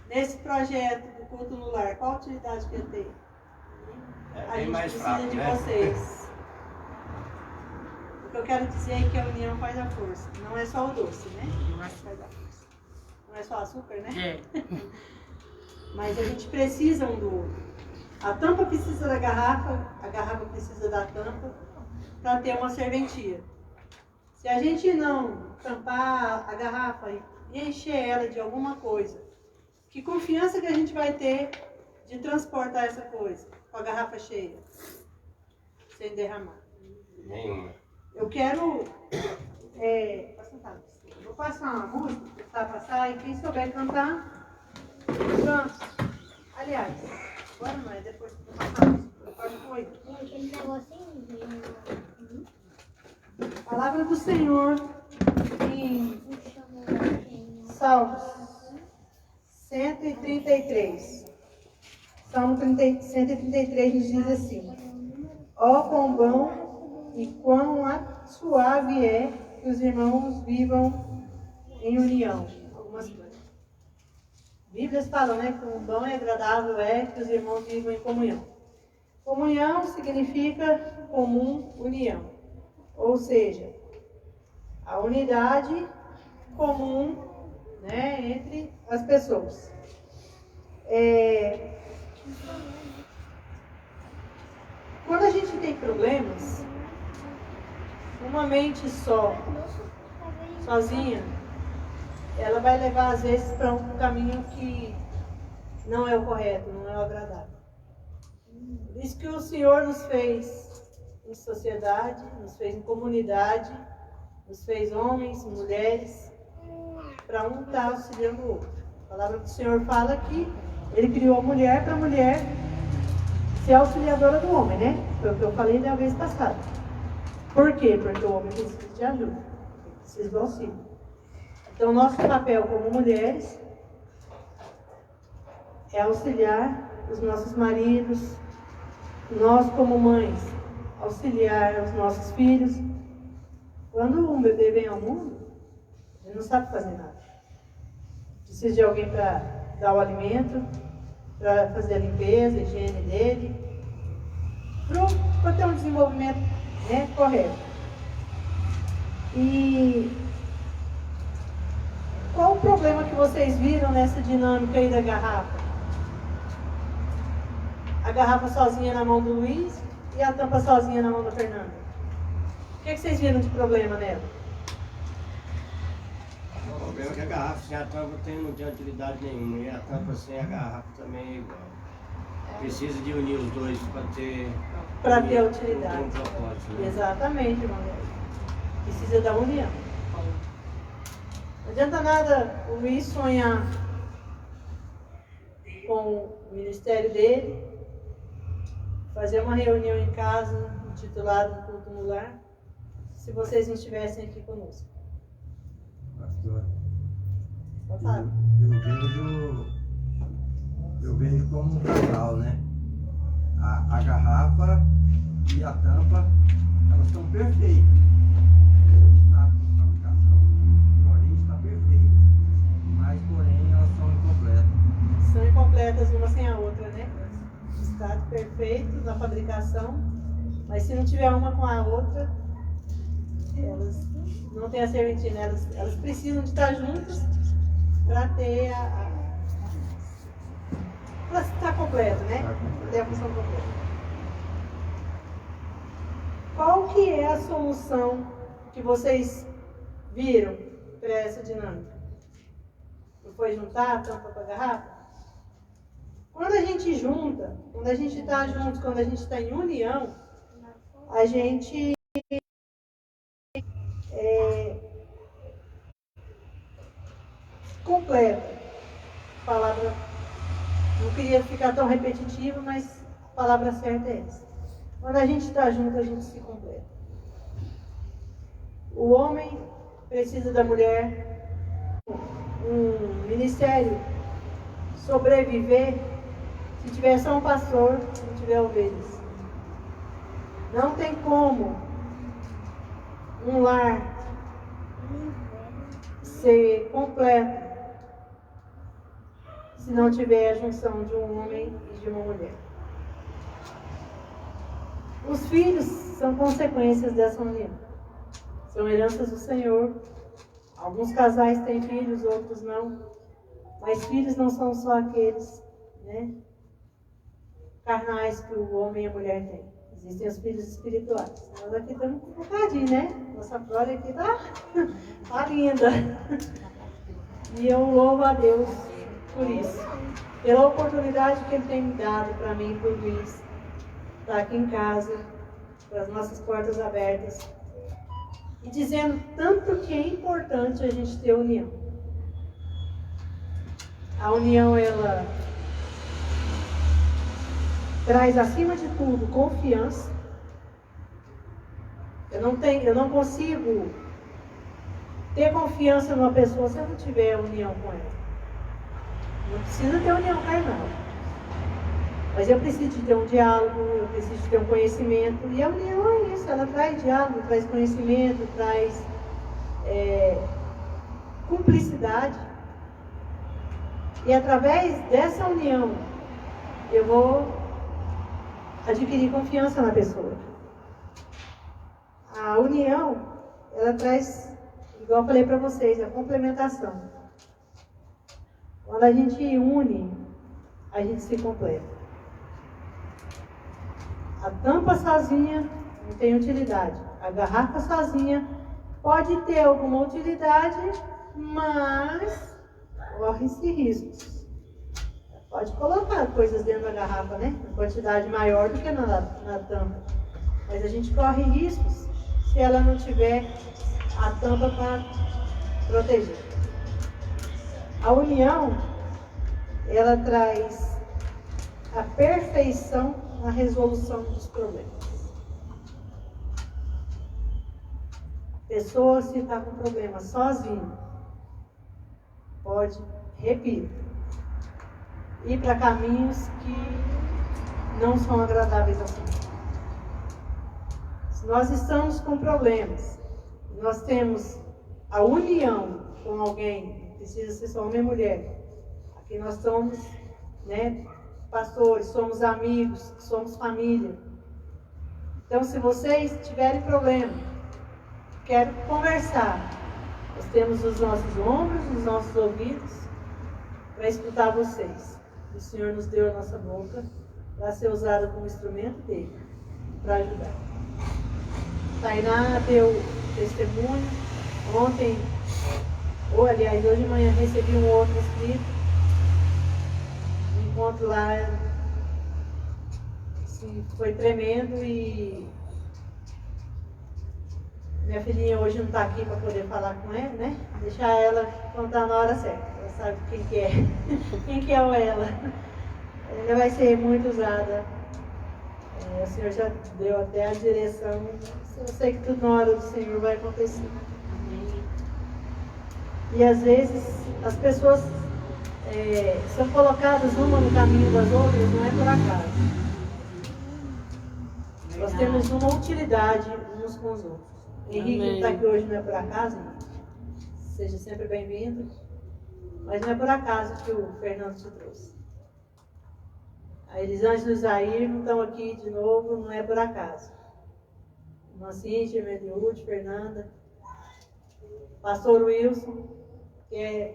nesse projeto do culto no lar, qual a utilidade que ia ter? É A bem gente mais precisa fraco, de né? vocês. O que eu quero dizer é que a união faz a força. Não é só o doce, né? Faz a força. Não é só açúcar, né? É. Mas a gente precisa um do outro. A tampa precisa da garrafa, a garrafa precisa da tampa para ter uma serventia. Se a gente não tampar a garrafa e encher ela de alguma coisa, que confiança que a gente vai ter de transportar essa coisa com a garrafa cheia, sem derramar? Nenhuma. Eu quero... vou passar uma música para passar e quem souber cantar, pronto. Aliás, agora não é, depois que eu passar a música, pode foi. Aquele negocinho. Palavra do Senhor em Salmos 133. Salmo 133 nos diz assim: ó, quão bom e quão suave é que os irmãos vivam em união. Algumas coisas. Bíblias falam, né, que quão bom e agradável é que os irmãos vivam em comunhão. Comunhão significa comum, união. Ou seja, a unidade comum, né, entre as pessoas. Quando a gente tem problemas, uma mente só, sozinha, ela vai levar às vezes para um caminho que não é o correto, não é o agradável. Por isso que o Senhor nos fez em sociedade, nos fez em comunidade, nos fez homens, mulheres, para um estar auxiliando o outro. A palavra do Senhor fala que Ele criou a mulher para a mulher ser auxiliadora do homem, né? Foi o que eu falei da vez passada. Por quê? Porque o homem precisa de ajuda, precisa do auxílio. Então, nosso papel como mulheres é auxiliar os nossos maridos, nós como mães, auxiliar os nossos filhos. Quando um bebê vem ao mundo, ele não sabe fazer nada. Precisa de alguém para dar o alimento, para fazer a limpeza, a higiene dele, para ter um desenvolvimento, né, correto. E qual o problema que vocês viram nessa dinâmica aí da garrafa? A garrafa sozinha na mão do Luiz e a tampa sozinha na mão da Fernanda. O que vocês viram de problema nela? O problema é que a garrafa sem a tampa não tem utilidade nenhuma. E a tampa sem a garrafa também é igual. Precisa de unir os dois para ter utilidade. Um propósito, né? Exatamente, irmão. Precisa da união. Não adianta nada o Luiz sonhar com o ministério dele, fazer uma reunião em casa, intitulada Culto no Lar, se vocês não estivessem aqui conosco. Pastor, Pode falar. eu vejo como um casal, né? A garrafa e a tampa, elas estão perfeitas. O estado de fabricação, o origem está perfeito. Mas, porém, elas são incompletas. São incompletas uma sem a outra, né? Estado perfeito na fabricação, mas se não tiver uma com a outra, elas não têm a serventina, elas precisam de estar juntas para ter para estar completo, né? Ter a função completa. Qual que é a solução que vocês viram para essa dinâmica? Não foi juntar a tampa com a garrafa? Quando a gente junta, quando a gente está junto, quando a gente está em união, a gente completa. A palavra, não queria ficar tão repetitiva, mas a palavra certa é essa. Quando a gente está junto, a gente se completa. O homem precisa da mulher, um ministério sobreviver se tiver só um pastor, não tiver ovelhas. Não tem como um lar ser completo se não tiver a junção de um homem e de uma mulher. Os filhos são consequências dessa união. São heranças do Senhor. Alguns casais têm filhos, outros não. Mas filhos não são só aqueles, né, carnais que o homem e a mulher têm. Existem os filhos espirituais. Nós aqui estamos com um bocadinho, né? Nossa glória aqui tá linda. E eu louvo a Deus por isso. Pela oportunidade que Ele tem me dado para mim e para o Luiz. Estar aqui em casa, com as nossas portas abertas. E dizendo tanto que é importante a gente ter união. A união, ela traz acima de tudo confiança. Eu não consigo ter confiança numa pessoa se eu não tiver união com ela. Não precisa ter união carnal. Mas eu preciso de ter um diálogo, eu preciso de ter um conhecimento. E a união é isso, ela traz diálogo, traz conhecimento, traz cumplicidade. E através dessa união, eu vou adquirir confiança na pessoa. A união, ela traz, igual eu falei para vocês, a complementação. Quando a gente une, a gente se completa. A tampa sozinha não tem utilidade. A garrafa sozinha pode ter alguma utilidade, mas corre-se riscos. Pode colocar coisas dentro da garrafa, né? Em quantidade maior do que na tampa. Mas a gente corre riscos se ela não tiver a tampa para proteger. A união, ela traz a perfeição na resolução dos problemas. Pessoa, se está com problema sozinho, pode, repito, ir para caminhos que não são agradáveis ao Senhor. Se nós estamos com problemas, nós temos a união com alguém, precisa ser só homem e mulher. Aqui nós somos, né, pastores, somos amigos, somos família. Então, se vocês tiverem problema, quero conversar, nós temos os nossos ombros, os nossos ouvidos para escutar vocês. O Senhor nos deu a nossa boca para ser usada como instrumento dele, para ajudar. Tainá deu testemunho. Ontem, ou aliás, hoje de manhã recebi um outro escrito. Um encontro lá, assim, foi tremendo e minha filhinha hoje não está aqui para poder falar com ela, né? Deixar ela contar na hora certa. Ela sabe quem que é. Quem que é o ela. Ela vai ser muito usada. O Senhor já deu até a direção. Eu sei que tudo na hora do Senhor vai acontecer. E às vezes as pessoas são colocadas uma no caminho das outras, não é por acaso. Nós temos uma utilidade uns com os outros. Henrique que está aqui hoje não é por acaso, seja sempre bem-vindo. Mas não é por acaso que o Fernando te trouxe. A Elisângela e o Isair não estão aqui de novo, não é por acaso. Irmã Cíntia, Meliúde, Fernanda, Pastor Wilson, que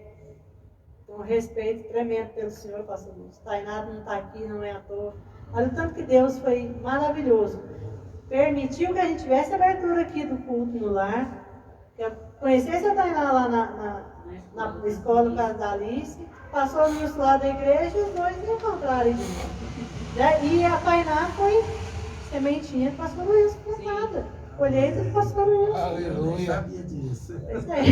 tem um respeito tremendo pelo Senhor, Pastor Wilson. Tainá não está aqui, não é à toa. Olha o tanto que Deus foi maravilhoso. Permitiu que a gente tivesse abertura aqui do culto no lar. Eu conhecesse a Tainá lá na escola com a da Alice, passou o Wilson lá da igreja e os dois se encontraram de novo. E a Tainá foi sementinha do Pastor Wilson plantada. Colheita do Pastor Wilson. Aleluia. Eu sabia disso. Pois é.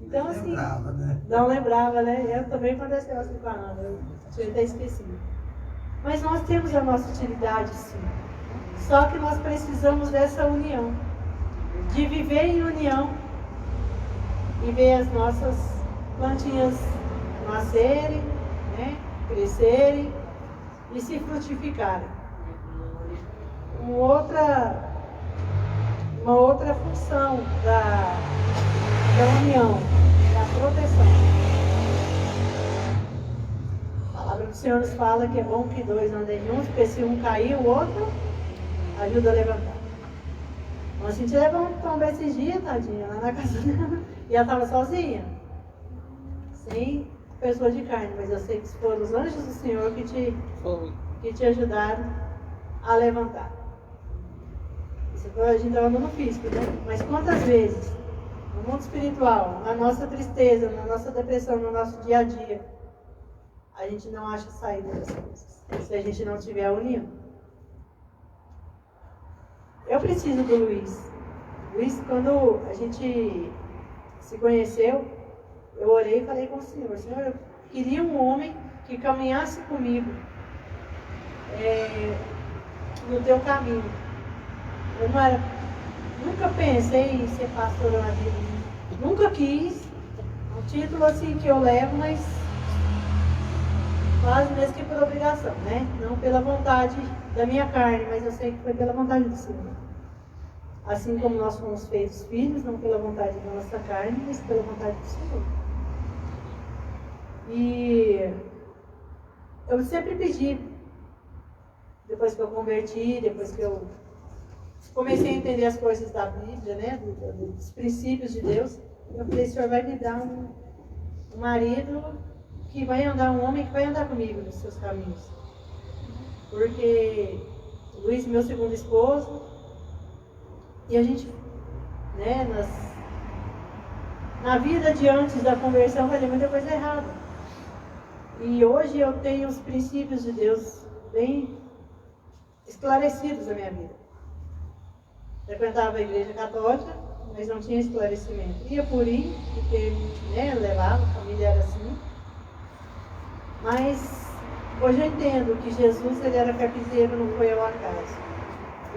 Então, assim, lembrava, né? Não lembrava, né? Eu também aconteceu assim com a Ana, eu tinha até esquecido. Mas nós temos a nossa utilidade, sim. Só que nós precisamos dessa união, de viver em união e ver as nossas plantinhas nascerem, né? Crescerem e se frutificarem. Uma outra função da união, da proteção. A palavra do Senhor nos fala que é bom que dois andem juntos, porque se um cair, o outro ajuda a levantar. A gente levou um tombo esses dias, tadinha, lá na casa dela, e ela estava sozinha, sem pessoa de carne, mas eu sei que foram os anjos do Senhor que te ajudaram a levantar. Isso foi a gente estava no físico, né? Mas quantas vezes, no mundo espiritual, na nossa tristeza, na nossa depressão, no nosso dia a dia, a gente não acha saída das coisas, se a gente não tiver a união. Eu preciso do Luiz. Luiz, quando a gente se conheceu, eu orei e falei com o Senhor: Senhor, eu queria um homem que caminhasse comigo no teu caminho. Eu nunca pensei em ser pastora na vida. Nunca quis. Um título assim que eu levo, mas quase mesmo que por obrigação, né? Não pela vontade da minha carne, mas eu sei que foi pela vontade do Senhor. Assim como nós fomos feitos filhos, não pela vontade da nossa carne, mas pela vontade do Senhor. E eu sempre pedi, depois que eu converti, depois que eu comecei a entender as coisas da Bíblia, né, dos princípios de Deus, eu falei: Senhor, vai me dar um marido que vai andar, um homem que vai andar comigo nos seus caminhos. Porque o Luiz, meu segundo esposo, e a gente, né, na vida de antes da conversão, fazia muita coisa errada. E hoje eu tenho os princípios de Deus bem esclarecidos na minha vida. Frequentava a igreja católica, mas não tinha esclarecimento. Ia por ir, porque, né, levava, a família era assim. Mas hoje eu entendo que Jesus, ele era carpinteiro, não foi ao acaso.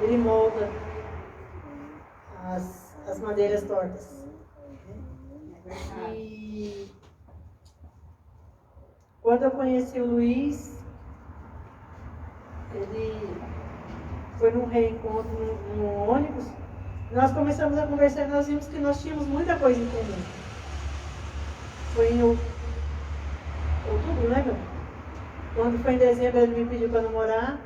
Ele molda as madeiras tortas. E Quando eu conheci o Luiz, ele foi num reencontro num ônibus. Nós começamos a conversar e nós vimos que nós tínhamos muita coisa em comum. Foi em outubro, né, meu? Quando foi em dezembro, ele me pediu para namorar.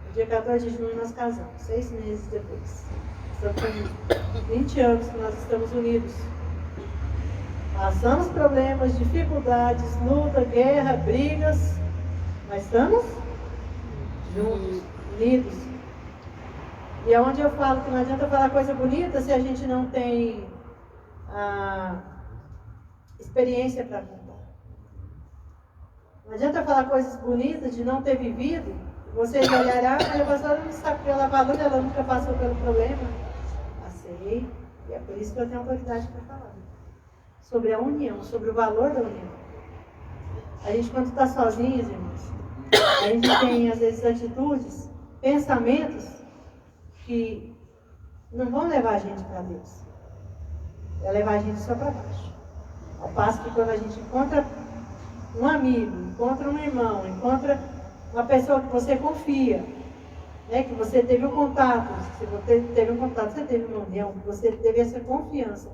No dia 14 de junho nós casamos, 6 meses depois. Então, foi 20 anos que nós estamos unidos. Passamos problemas, dificuldades, luta, guerra, brigas, mas estamos juntos, unidos. E é onde eu falo que não adianta falar coisa bonita se a gente não tem a experiência para contar. Não adianta falar coisas bonitas de não ter vivido. Vocês olharão, a pastora não sabe pela valor, ela nunca passou pelo problema. Passei, e é por isso que eu tenho autoridade para falar. Sobre a união, sobre o valor da união. A gente, quando está sozinhos, irmãos, a gente tem, às vezes, atitudes, pensamentos que não vão levar a gente para Deus. Vai levar a gente só para baixo. Ao passo que quando a gente encontra um amigo, encontra um irmão, encontra uma pessoa que você confia, né, que você teve um contato, se você teve um contato, você teve uma união, você teve essa confiança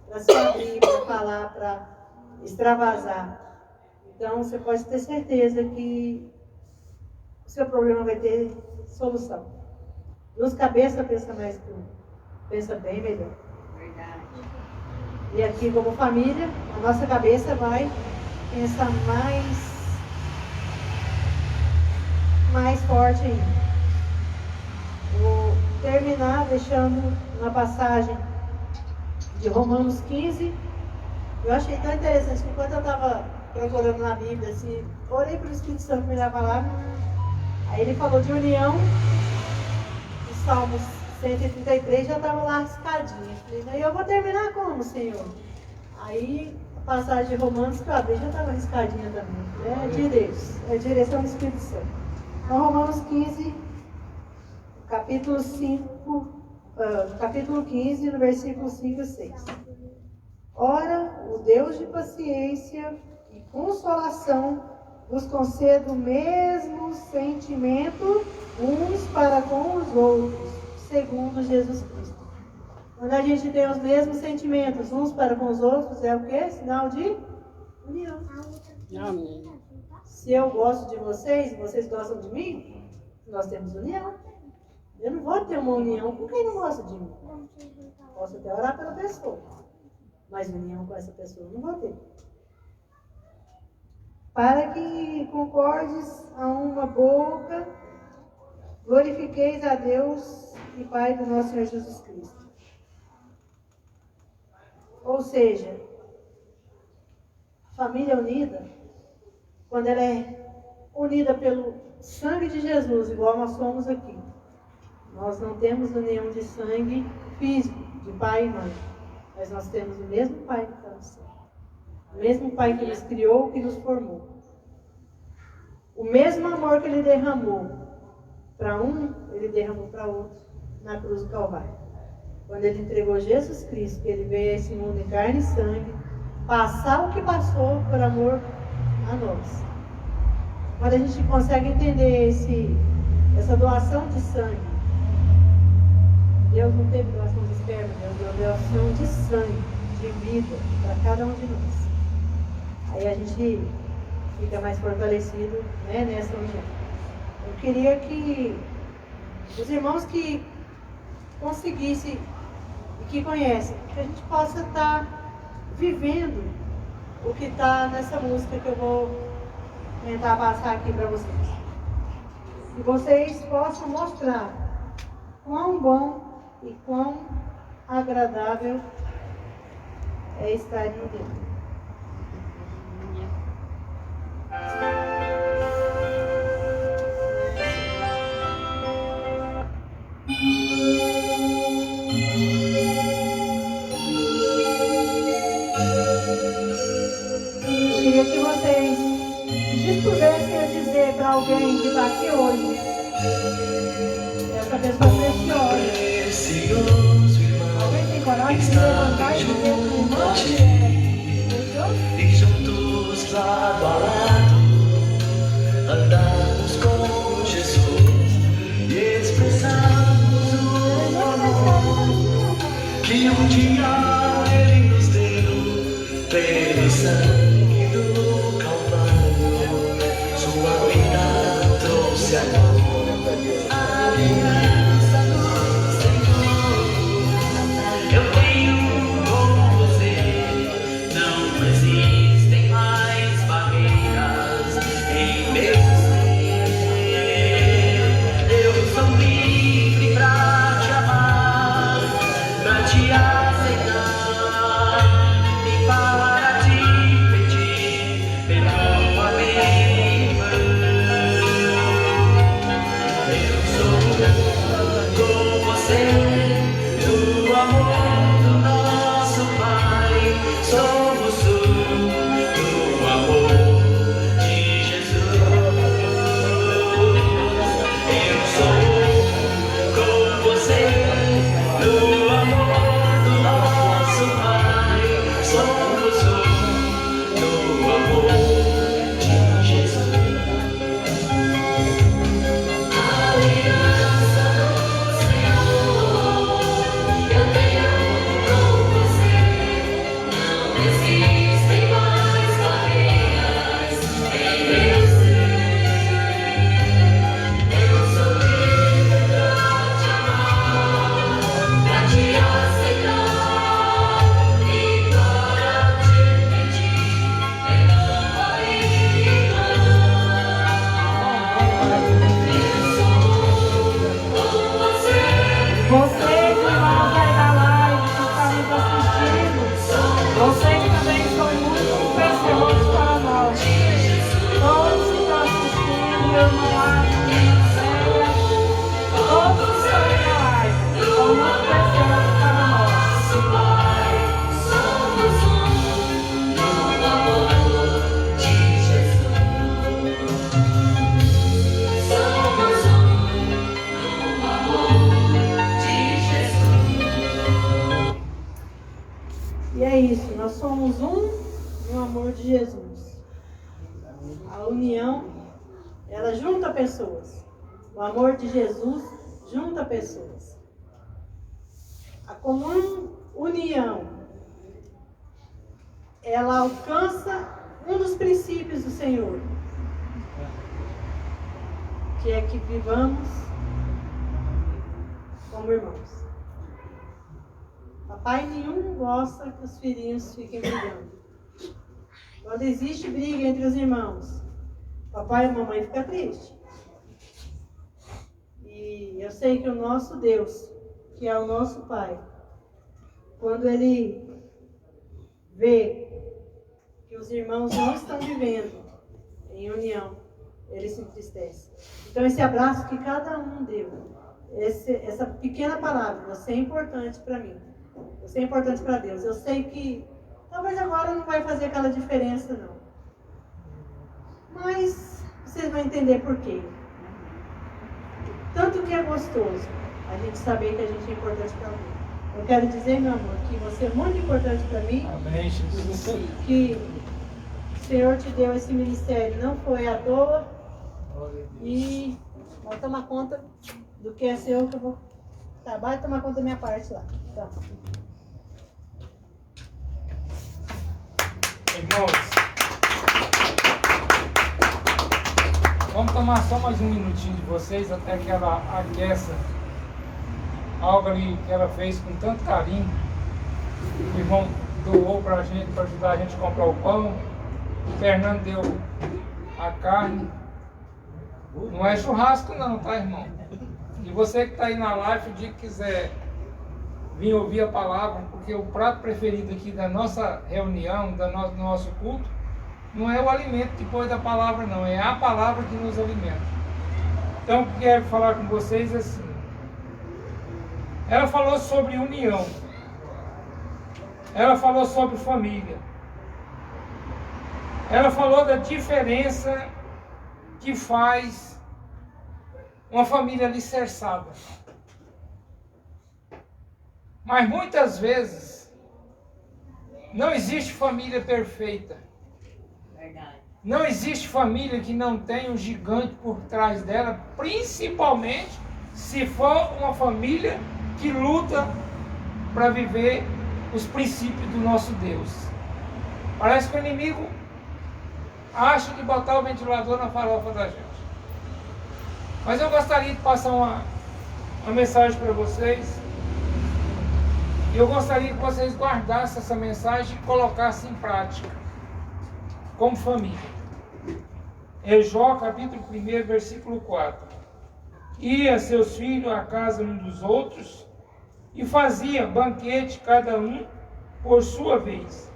para se abrir, para falar, para extravasar. Então, você pode ter certeza que o seu problema vai ter solução. Duas cabeças pensa mais que uma. Pensa bem melhor. Verdade. E aqui, como família, a nossa cabeça vai pensar mais forte ainda. Vou terminar deixando uma passagem de Romanos 15. Eu achei tão interessante que enquanto eu estava procurando na Bíblia, assim, orei para o Espírito Santo me dar a palavra. Aí ele falou de união. O Salmos 133 já estava lá riscadinho. Eu falei, eu vou terminar como, Senhor? Aí a passagem de Romanos que eu abri já estava riscadinha também. É de Deus, é direção do Espírito Santo. Então, Romanos 15, capítulo 15, no versículo 5 e 6. Ora, o Deus de paciência e consolação vos conceda o mesmo sentimento uns para com os outros, segundo Jesus Cristo. Quando a gente tem os mesmos sentimentos uns para com os outros, é o quê? Sinal de união. Amém. Se eu gosto de vocês, vocês gostam de mim, nós temos união. Eu não vou ter uma união com quem não gosta de mim. Posso até orar pela pessoa, mas união com essa pessoa eu não vou ter. Para que concordes a uma boca, glorifiqueis a Deus e Pai do nosso Senhor Jesus Cristo. Ou seja, família unida, quando ela é unida pelo sangue de Jesus, igual nós somos aqui, nós não temos união de sangue físico, de pai e mãe, mas nós temos o mesmo Pai que está no céu. O mesmo Pai que nos criou, que nos formou. O mesmo amor que Ele derramou para um, Ele derramou para outro na cruz do Calvário. Quando Ele entregou Jesus Cristo, que Ele veio a esse mundo em carne e sangue, passar o que passou por amor a nós. Quando a gente consegue entender essa doação de sangue, Deus não teve doação de esperma, Deus deu doação de sangue, de vida, para cada um de nós. Aí a gente fica mais fortalecido, né, nessa união. Eu queria que os irmãos que conseguissem e que conhecem, que a gente possa estar vivendo o que está nessa música que eu vou tentar passar aqui para vocês. Que vocês possam mostrar quão bom e quão agradável é estar em Deus. Eu queria que vocês dispusessem a dizer para alguém que está aqui hoje, essa pessoa preciosa. Alguém tem coragem de levantar e dizer para o irmão que é precioso? E juntos lado a lado que um dia Ele nos deu pelo sangue do Calvário. Sua vida trouxe amor, aliança do Senhor. Eu tenho com você, não existem mais barreiras em meu ser. Eu sou livre pra te amar, pra te aceitar e para te pedir, perdoa-me, irmã. Eu sou com você, no amor do nosso Pai. Somos no amor de Jesus. Eu sou com você, no amor do nosso Pai. Somos no amor de Jesus. Aliança do Senhor, eu tenho com você. Não existem mais barreiras em meu ser. Eu sou livre pra te amar, pra te aceitar e para te pedir, perdoa-me, irmã. Eu sou com você. Vocês, irmãos aí da live, que estão nos assistindo, vocês também são muito preciosos para nós. Todos que estão assistindo, meu irmão Alisson, Célia, todos que estão aí na live, são muito preciosos para nós. Somos no amor de Jesus. Somos no amor de Jesus. E é isso, nós somos no amor de Jesus. A união, ela junta pessoas. O amor de Jesus junta pessoas. A comum união, ela alcança um dos princípios do Senhor, que é que vivamos como irmãos. Papai nenhum gosta que os filhinhos fiquem brigando. Quando existe briga entre os irmãos, papai e a mamãe ficam tristes. E eu sei que o nosso Deus, que é o nosso Pai, quando Ele vê que os irmãos não estão vivendo em união, Ele se entristece. Então esse abraço que cada um deu, essa pequena palavra, você é importante para mim. Você é importante para Deus. Eu sei que talvez agora não vai fazer aquela diferença, não. Mas vocês vão entender por quê. Tanto que é gostoso a gente saber que a gente é importante para alguém. Eu quero dizer, meu amor, que você é muito importante para mim. Amém, Jesus. Que o Senhor te deu esse ministério, não foi à toa. E vai tomar conta do que é seu, que eu vou acabar de tomar conta da minha parte lá. Tá. Irmãos, vamos tomar só mais um minutinho de vocês até que ela aqueça algo ali que ela fez com tanto carinho. O irmão doou pra gente, para ajudar a gente a comprar o pão. O Fernando deu a carne. Não é churrasco não, tá, irmão? E você que está aí na live, o dia que quiser vir ouvir a palavra, porque o prato preferido aqui da nossa reunião, do nosso culto, não é o alimento depois da palavra não, é a palavra que nos alimenta. Então, o que eu quero falar com vocês é assim. Ela falou sobre união. Ela falou sobre família. Ela falou da diferença que faz uma família alicerçada. Mas muitas vezes não existe família perfeita. Verdade. Não existe família que não tenha um gigante por trás dela, principalmente se for uma família que luta para viver os princípios do nosso Deus. Parece que o inimigo acha de botar o ventilador na farofa da gente. Mas eu gostaria de passar uma mensagem para vocês. E eu gostaria que vocês guardassem essa mensagem e colocassem em prática, como família. É Jó, capítulo 1, versículo 4. Ia seus filhos à casa um dos outros, e fazia banquete cada um por sua vez.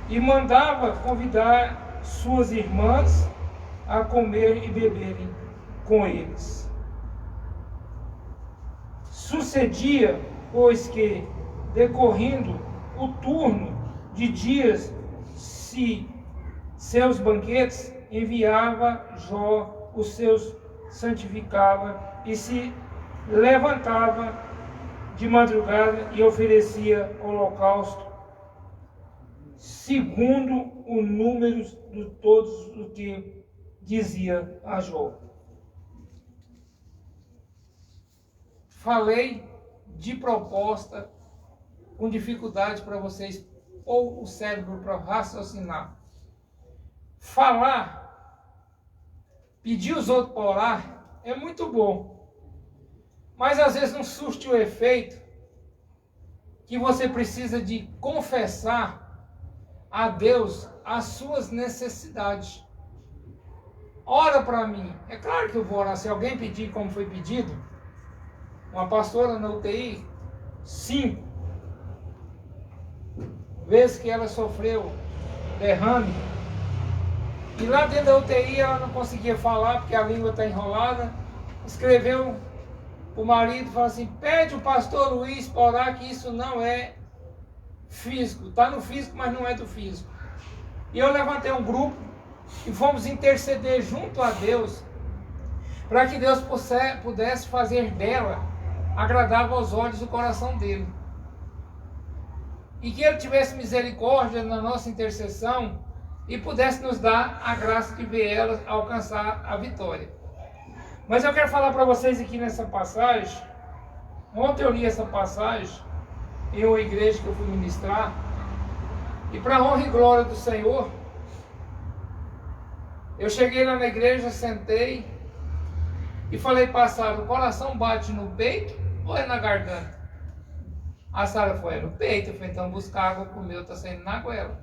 E mandava convidar suas irmãs a comer e beberem com eles. Sucedia, pois que, decorrendo o turno de dias, seus banquetes, enviava Jó, os seus santificava e se levantava de madrugada e oferecia holocausto, segundo o número de todos o que dizia a Jó. Falei de proposta com dificuldade para vocês pôr o cérebro para raciocinar. Falar, pedir os outros para orar é muito bom, mas às vezes não surte o efeito que você precisa de confessar a Deus as suas necessidades. Ora para mim. É claro que eu vou orar. Se alguém pedir como foi pedido, uma pastora na UTI, 5 vezes que ela sofreu derrame, e lá dentro da UTI ela não conseguia falar porque a língua está enrolada, escreveu para o marido e falou assim: pede o pastor Luiz para orar, que isso não é físico, está no físico, mas não é do físico. E eu levantei um grupo e fomos interceder junto a Deus para que Deus pudesse fazer dela agradável aos olhos do coração dele. E que ele tivesse misericórdia na nossa intercessão e pudesse nos dar a graça de ver ela alcançar a vitória. Mas eu quero falar para vocês aqui nessa passagem. Ontem eu li essa passagem em uma igreja que eu fui ministrar, e para a honra e glória do Senhor, eu cheguei lá na igreja, sentei e falei para a Sara: o coração bate no peito ou é na garganta? A Sara foi: é no peito. Eu falei: então busca água, porque o meu está saindo na goela.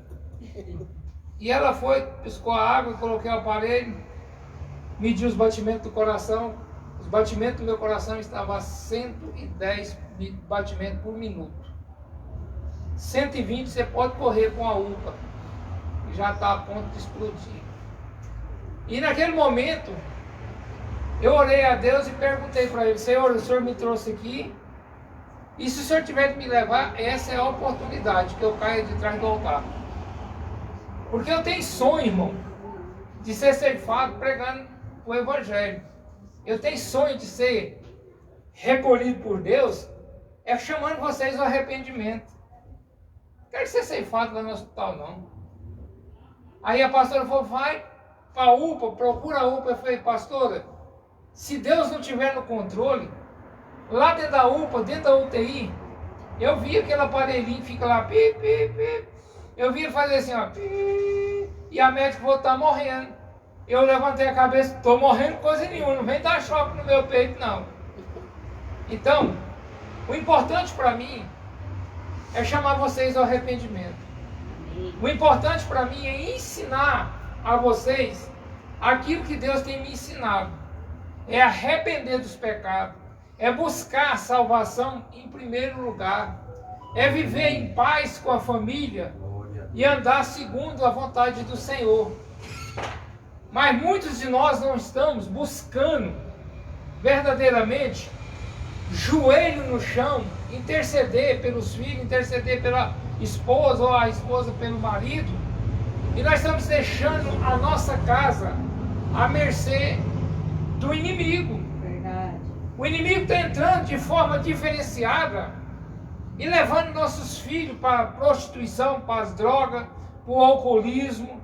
E ela foi, piscou a água, coloquei o aparelho, medi os batimentos do coração. Os batimentos do meu coração estavam a 110 batimentos por minuto. 120 você pode correr com a UPA, que já está a ponto de explodir. E naquele momento, eu orei a Deus e perguntei para ele: Senhor, o Senhor me trouxe aqui, e se o Senhor tiver que me levar, essa é a oportunidade que eu caia de trás do altar. Porque eu tenho sonho, irmão, de ser ceifado pregando o Evangelho. Eu tenho sonho de ser recolhido por Deus, chamando vocês ao arrependimento. Não quero ser ceifado lá no hospital, não. Aí a pastora falou: vai para a UPA, procura a UPA. Eu falei: pastora, se Deus não tiver no controle, lá dentro da UPA, dentro da UTI, eu vi aquele aparelhinho que fica lá, pi, pi, pi. Eu vi ele fazer assim, ó, pi, e a médica falou: tá morrendo. Eu levantei a cabeça: tô morrendo coisa nenhuma, não vem dar choque no meu peito, não. Então, o importante para mim é chamar vocês ao arrependimento. O importante para mim é ensinar a vocês aquilo que Deus tem me ensinado. É arrepender dos pecados, é buscar a salvação em primeiro lugar, é viver em paz com a família e andar segundo a vontade do Senhor. Mas muitos de nós não estamos buscando verdadeiramente, joelho no chão, interceder pelos filhos, interceder pela esposa ou a esposa pelo marido, e nós estamos deixando a nossa casa à mercê do inimigo. Verdade. O inimigo está entrando de forma diferenciada e levando nossos filhos para a prostituição, para as drogas, para o alcoolismo,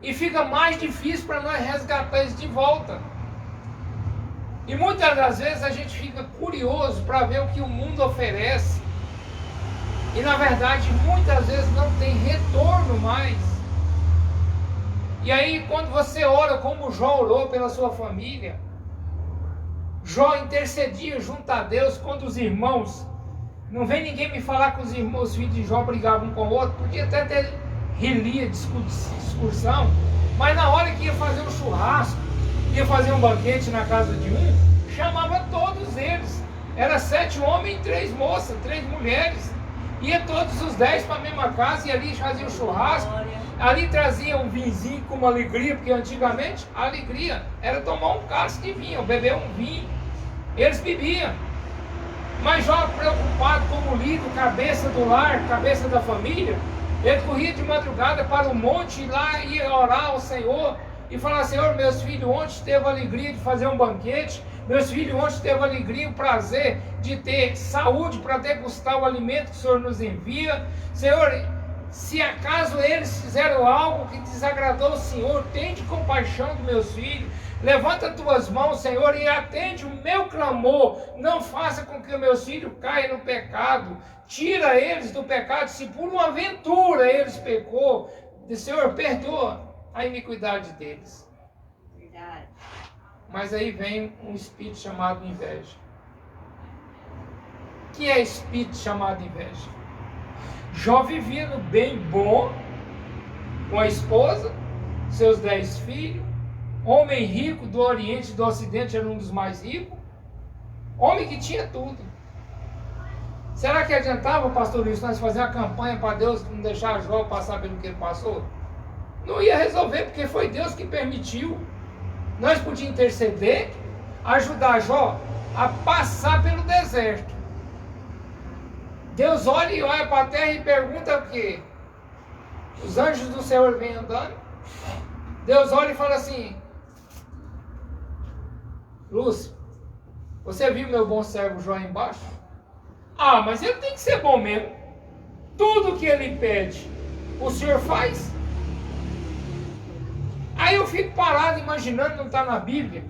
e fica mais difícil para nós resgatar eles de volta. E muitas das vezes a gente fica curioso para ver o que o mundo oferece E na verdade, muitas vezes não tem retorno mais. E aí, quando você ora como Jó orou pela sua família, Jó intercedia junto a Deus quando os irmãos, não vem ninguém me falar que os irmãos, os filhos de Jó brigavam um com o outro, podia até ter relia, discussão, mas na hora que ia fazer um churrasco, ia fazer um banquete na casa de um, chamava todos eles. Era 7 homens e 3 moças, 3 mulheres. Ia todos os 10 para a mesma casa e ali fazia o churrasco. Ali trazia um vinhozinho com uma alegria, porque antigamente a alegria era tomar um cálice de vinho, beber um vinho. Eles bebiam. Mas Jó, preocupado como líder, cabeça do lar, cabeça da família, ele corria de madrugada para o monte e lá ia orar ao Senhor e falar: Senhor, meus filhos ontem teve a alegria de fazer um banquete, meus filhos ontem teve a alegria e o prazer de ter saúde para degustar o alimento que o Senhor nos envia. Senhor, se acaso eles fizeram algo que desagradou o Senhor, tende compaixão dos meus filhos. Levanta tuas mãos, Senhor, e atende o meu clamor. Não faça com que os meus filhos caiam no pecado. Tira eles do pecado. Se por uma aventura eles pecou, Senhor, perdoa a iniquidade deles. Verdade. Mas aí vem um espírito chamado inveja. O que é espírito chamado inveja? Jó vivia no bem bom, com a esposa, seus 10 filhos, homem rico do Oriente e do Ocidente, era um dos mais ricos, homem que tinha tudo. Será que adiantava, pastor Luiz, nós fazer uma campanha para Deus não deixar Jó passar pelo que ele passou? Não ia resolver, porque foi Deus que permitiu. Nós podíamos interceder, ajudar Jó a passar pelo deserto. Deus olha para a terra e pergunta o quê? Os anjos do Senhor vêm andando. Deus olha e fala assim: Lúcio, você viu meu bom servo Jó embaixo? Ah, mas ele tem que ser bom mesmo. Tudo que ele pede, o Senhor faz. Aí eu fico parado imaginando, não está na Bíblia.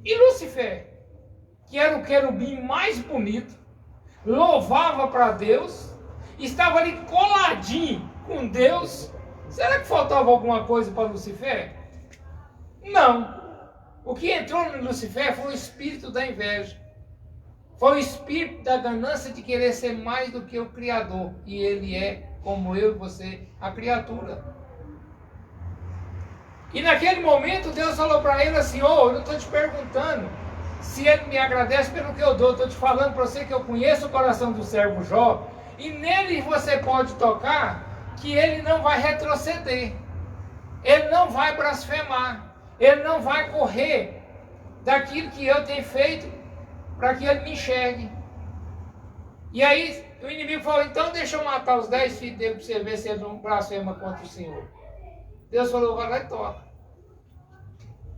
E Lúcifer, que era o querubim mais bonito, louvava para Deus, estava ali coladinho com Deus. Será que faltava alguma coisa para Lúcifer? Não. O que entrou no Lúcifer foi o espírito da inveja. Foi o espírito da ganância de querer ser mais do que o Criador. E ele é, como eu e você, a criatura. E naquele momento Deus falou para ele assim: eu não estou te perguntando se ele me agradece pelo que eu dou. Estou te falando para você que eu conheço o coração do servo Jó. E nele você pode tocar que ele não vai retroceder. Ele não vai blasfemar. Ele não vai correr daquilo que eu tenho feito para que ele me enxergue. E aí o inimigo falou: então deixa eu matar os 10 filhos dele para você ver se ele não blasfema contra o Senhor. Deus falou: vai lá e toca.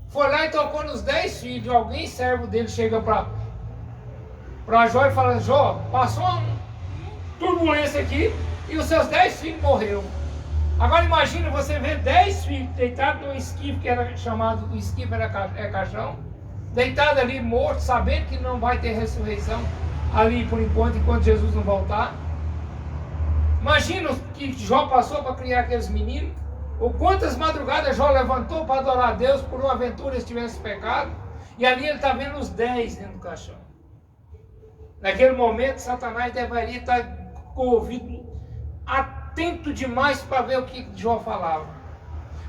Foi lá e tocou nos 10 filhos. Alguém, servo dele, chega para Jó e fala: Jó, passou uma turbulência aqui e os seus 10 filhos morreram. Agora imagina você ver 10 filhos deitados num esquife que era chamado, o esquife era caixão, deitado ali morto, sabendo que não vai ter ressurreição ali por enquanto Jesus não voltar. Imagina o que Jó passou para criar aqueles meninos. Ou quantas madrugadas Jó levantou para adorar a Deus por uma aventura eles tivessem pecado. E ali ele está vendo os 10 dentro do caixão. Naquele momento Satanás deveria estar com o ouvido atento demais para ver o que Jó falava.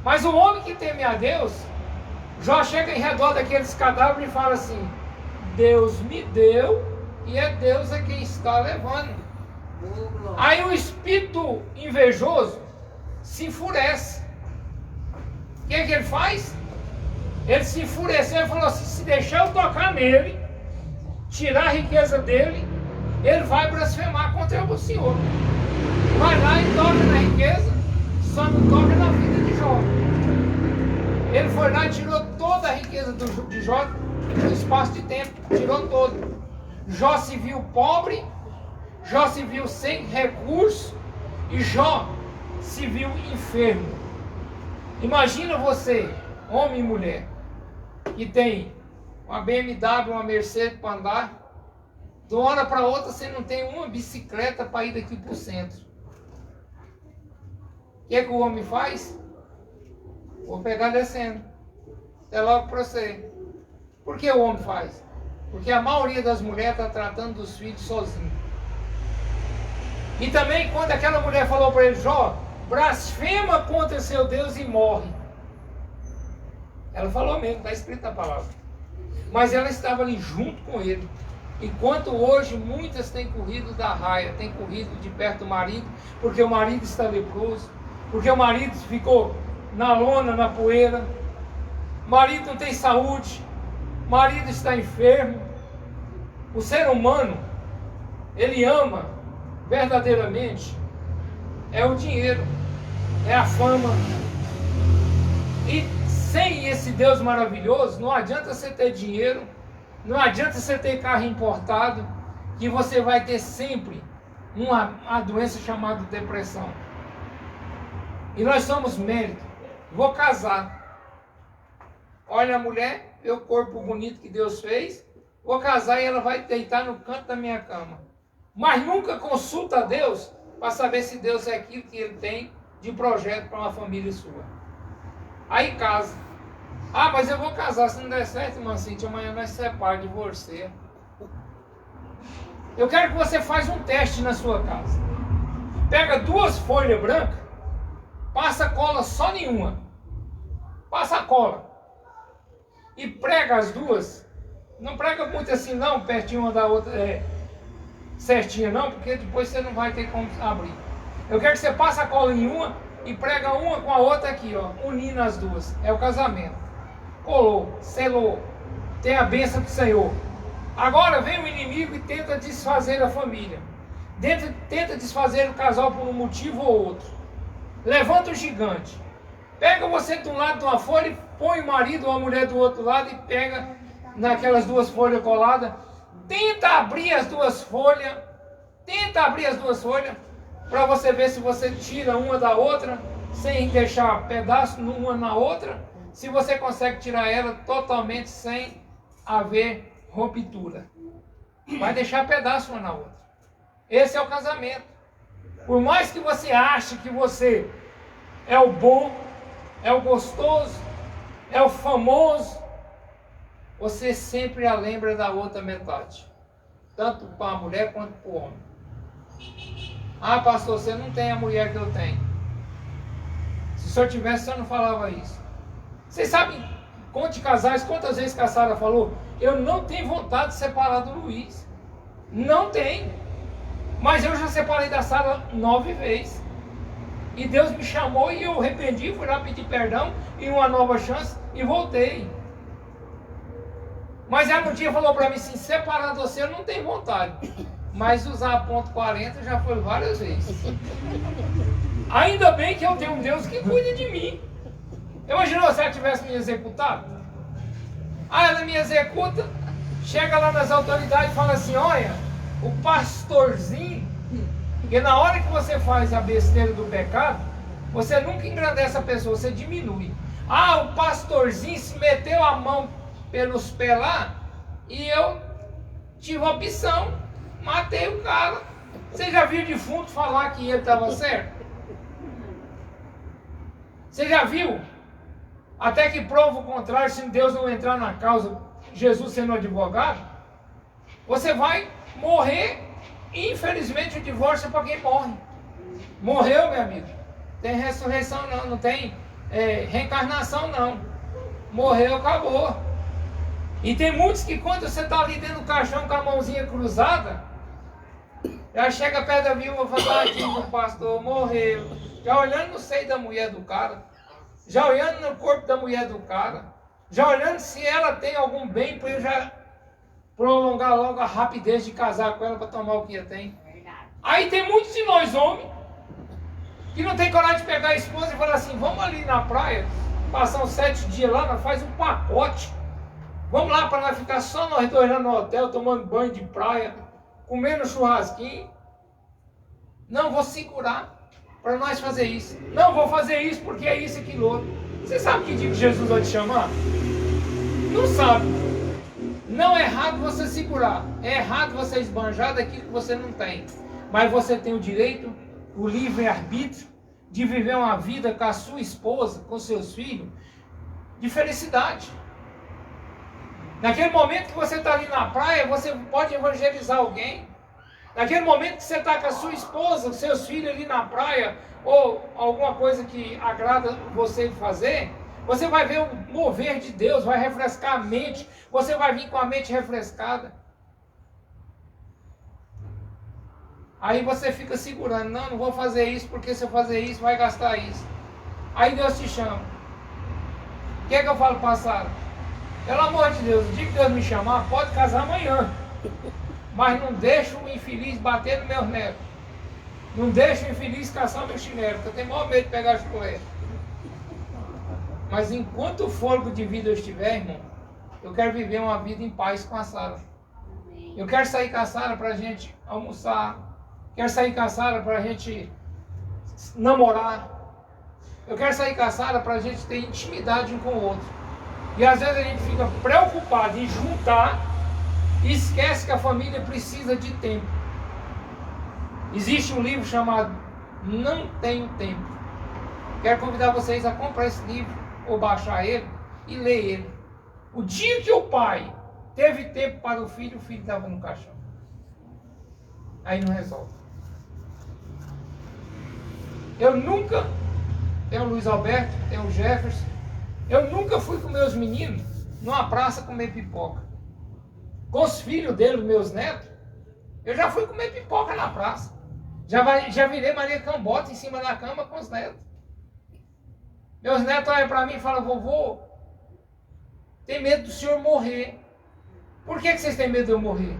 Mas o homem que teme a Deus, Jó chega em redor daqueles cadáveres e fala assim: Deus me deu e é Deus é quem está levando. Aí o espírito invejoso se enfurece. O que ele faz? Ele se enfureceu e falou assim: se deixar eu tocar nele, tirar a riqueza dele, ele vai blasfemar contra o Senhor. Vai lá e toca na riqueza, só não toca na vida de Jó. Ele foi lá e tirou toda a riqueza de Jó no espaço de tempo, tirou todo. Jó se viu pobre, Jó se viu sem recurso e Jó se viu enfermo. Imagina você, homem e mulher, que tem uma BMW, uma Mercedes para andar, De uma hora para outra você não tem uma bicicleta para ir daqui para o centro. O que é que o homem faz? Vou pegar descendo. Até logo para você. Por que o homem faz? Porque a maioria das mulheres está tratando dos filhos sozinho. E também quando aquela mulher falou para ele, Jó, blasfema contra seu Deus e morre. Ela falou mesmo, está escrito na palavra. Mas ela estava ali junto com ele. Enquanto hoje muitas têm corrido da raia, têm corrido de perto do marido, porque o marido está leproso, porque o marido ficou na lona, na poeira, o marido não tem saúde, o marido está enfermo. O ser humano, ele ama verdadeiramente, é o dinheiro, é a fama. E sem esse Deus maravilhoso, não adianta você ter dinheiro, não adianta você ter carro importado, que você vai ter sempre uma doença chamada depressão. E nós somos mérito. Vou casar. Olha a mulher, vê o corpo bonito que Deus fez. Vou casar e ela vai deitar no canto da minha cama. Mas nunca consulta a Deus para saber se Deus é aquilo que Ele tem de projeto para uma família sua. Aí casa. Ah, mas eu vou casar, se não der certo, irmã Cíntia, amanhã nós separamos, divorcia. Eu quero que você faça um teste na sua casa. Pega 2 folhas brancas, passa cola só nenhuma. Passa a cola. E prega as duas. Não prega muito assim não, pertinho uma da outra, certinha não, porque depois você não vai ter como abrir. Eu quero que você passe a cola em uma e prega uma com a outra aqui, ó, unindo as duas. É o casamento. Colou, selou, tem a bênção do Senhor. Agora vem o inimigo e tenta desfazer a família. Tenta desfazer o casal por um motivo ou outro. Levanta o gigante. Pega você de um lado de uma folha e põe o marido ou a mulher do outro lado e pega naquelas 2 folhas coladas. Tenta abrir as 2 folhas. Tenta abrir as 2 folhas para você ver se você tira uma da outra sem deixar pedaço uma na outra. Se você consegue tirar ela totalmente sem haver ruptura. Vai deixar pedaço uma na outra. Esse é o casamento. Por mais que você ache que você é o bom, é o gostoso, é o famoso, você sempre a lembra da outra metade. Tanto para a mulher quanto para o homem. Ah, pastor, você não tem a mulher que eu tenho. Se o senhor tivesse, o senhor não falava isso. Vocês sabem, conte casais, quantas vezes que a Sara falou, eu não tenho vontade de separar do Luiz. Não tem. Mas eu já separei da Sara 9 vezes. E Deus me chamou e eu arrependi, fui lá pedir perdão e uma nova chance e voltei. Mas ela um dia falou para mim assim, separar de você eu não tenho vontade. Mas usar a ponto 40 já foi várias vezes. Ainda bem que eu tenho um Deus que cuida de mim. Imaginou se ela tivesse me executado? Ah, ela me executa, chega lá nas autoridades e fala assim, olha, o pastorzinho, porque na hora que você faz a besteira do pecado, você nunca engrandece a pessoa, você diminui. Ah, o pastorzinho se meteu a mão pelos pés lá e eu tive a opção, matei o cara. Você já viu defunto falar que ele estava certo? Você já viu? Até que prova o contrário, se Deus não entrar na causa, Jesus sendo advogado, você vai morrer. Infelizmente o divórcio é para quem morre. Morreu, meu amigo. Tem ressurreição não, não tem reencarnação não. Morreu, acabou. E tem muitos que quando você está ali dentro do caixão com a mãozinha cruzada, já chega perto da viúva e fala, tadinho do pastor, morreu. Já olhando no seio da mulher do cara, já olhando no corpo da mulher do cara, já olhando se ela tem algum bem para eu já prolongar logo a rapidez de casar com ela para tomar o que ela tem. Aí tem muitos de nós homens que não tem coragem de pegar a esposa e falar assim, vamos ali na praia, passar uns 7 dias lá, nós faz um pacote. Vamos lá para nós ficar só nós dois lá no hotel, tomando banho de praia, comendo churrasquinho. Não, vou segurar para nós fazer isso. Não, vou fazer isso porque é isso e aquilo outro. Você sabe que dia que Jesus vai te chamar? Não sabe. Não é errado você segurar, é errado você esbanjar daquilo que você não tem. Mas você tem o direito, o livre-arbítrio, de viver uma vida com a sua esposa, com seus filhos, de felicidade. Naquele momento que você está ali na praia, você pode evangelizar alguém. Naquele momento que você está com a sua esposa, seus filhos ali na praia, ou alguma coisa que agrada você fazer, você vai ver o mover de Deus, vai refrescar a mente, você vai vir com a mente refrescada. Aí você fica segurando, não vou fazer isso, porque se eu fazer isso, vai gastar isso. Aí Deus te chama. O que é que eu falo para a Sara? Pelo amor de Deus, o dia que Deus me chamar, pode casar amanhã. Mas não deixa o infeliz bater no meu neto. Não deixa o infeliz caçar meu chinelo, porque eu tenho maior medo de pegar a chuleta. Mas enquanto o fôlego de vida eu estiver, irmão, eu quero viver uma vida em paz com a Sara. Eu quero sair com a Sara para a gente almoçar. Quero sair com a Sara para a gente namorar. Eu quero sair com a Sara para a gente ter intimidade um com o outro. E às vezes a gente fica preocupado em juntar e esquece que a família precisa de tempo. Existe um livro chamado Não Tenho Tempo. Quero convidar vocês a comprar esse livro ou baixar ele e ler ele. O dia que o pai teve tempo para o filho estava no caixão. Aí não resolve. Eu nunca, tem o Luiz Alberto, tem o Jefferson, eu nunca fui com meus meninos numa praça comer pipoca. Com os filhos deles, meus netos, eu já fui comer pipoca na praça. Já virei Maria Cambota em cima da cama com os netos. Meus netos olham para mim e falam, vovô, tem medo do senhor morrer. Por que vocês têm medo de eu morrer?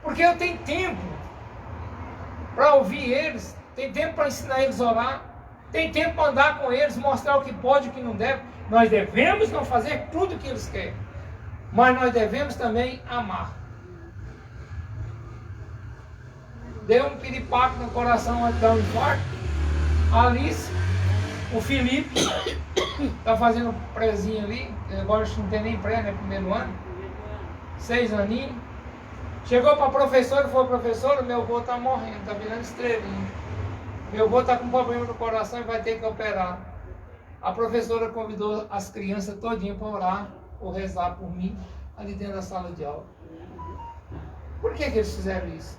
Porque eu tenho tempo para ouvir eles, tem tempo para ensinar eles a orar, tem tempo para andar com eles, mostrar o que pode e o que não deve. Nós devemos não fazer tudo o que eles querem, mas nós devemos também amar. Deu um piripaque no coração antes de dar um infarto. A Alice, o Felipe, está fazendo prézinho ali, agora não tem nem pré, né, primeiro ano, 6 aninhos. Chegou para a professora e falou, professora, meu avô está morrendo, está virando estrelinha. Meu avô está com problema no coração e vai ter que operar. A professora convidou as crianças todinhas para orar ou rezar por mim, ali dentro da sala de aula. Por que eles fizeram isso?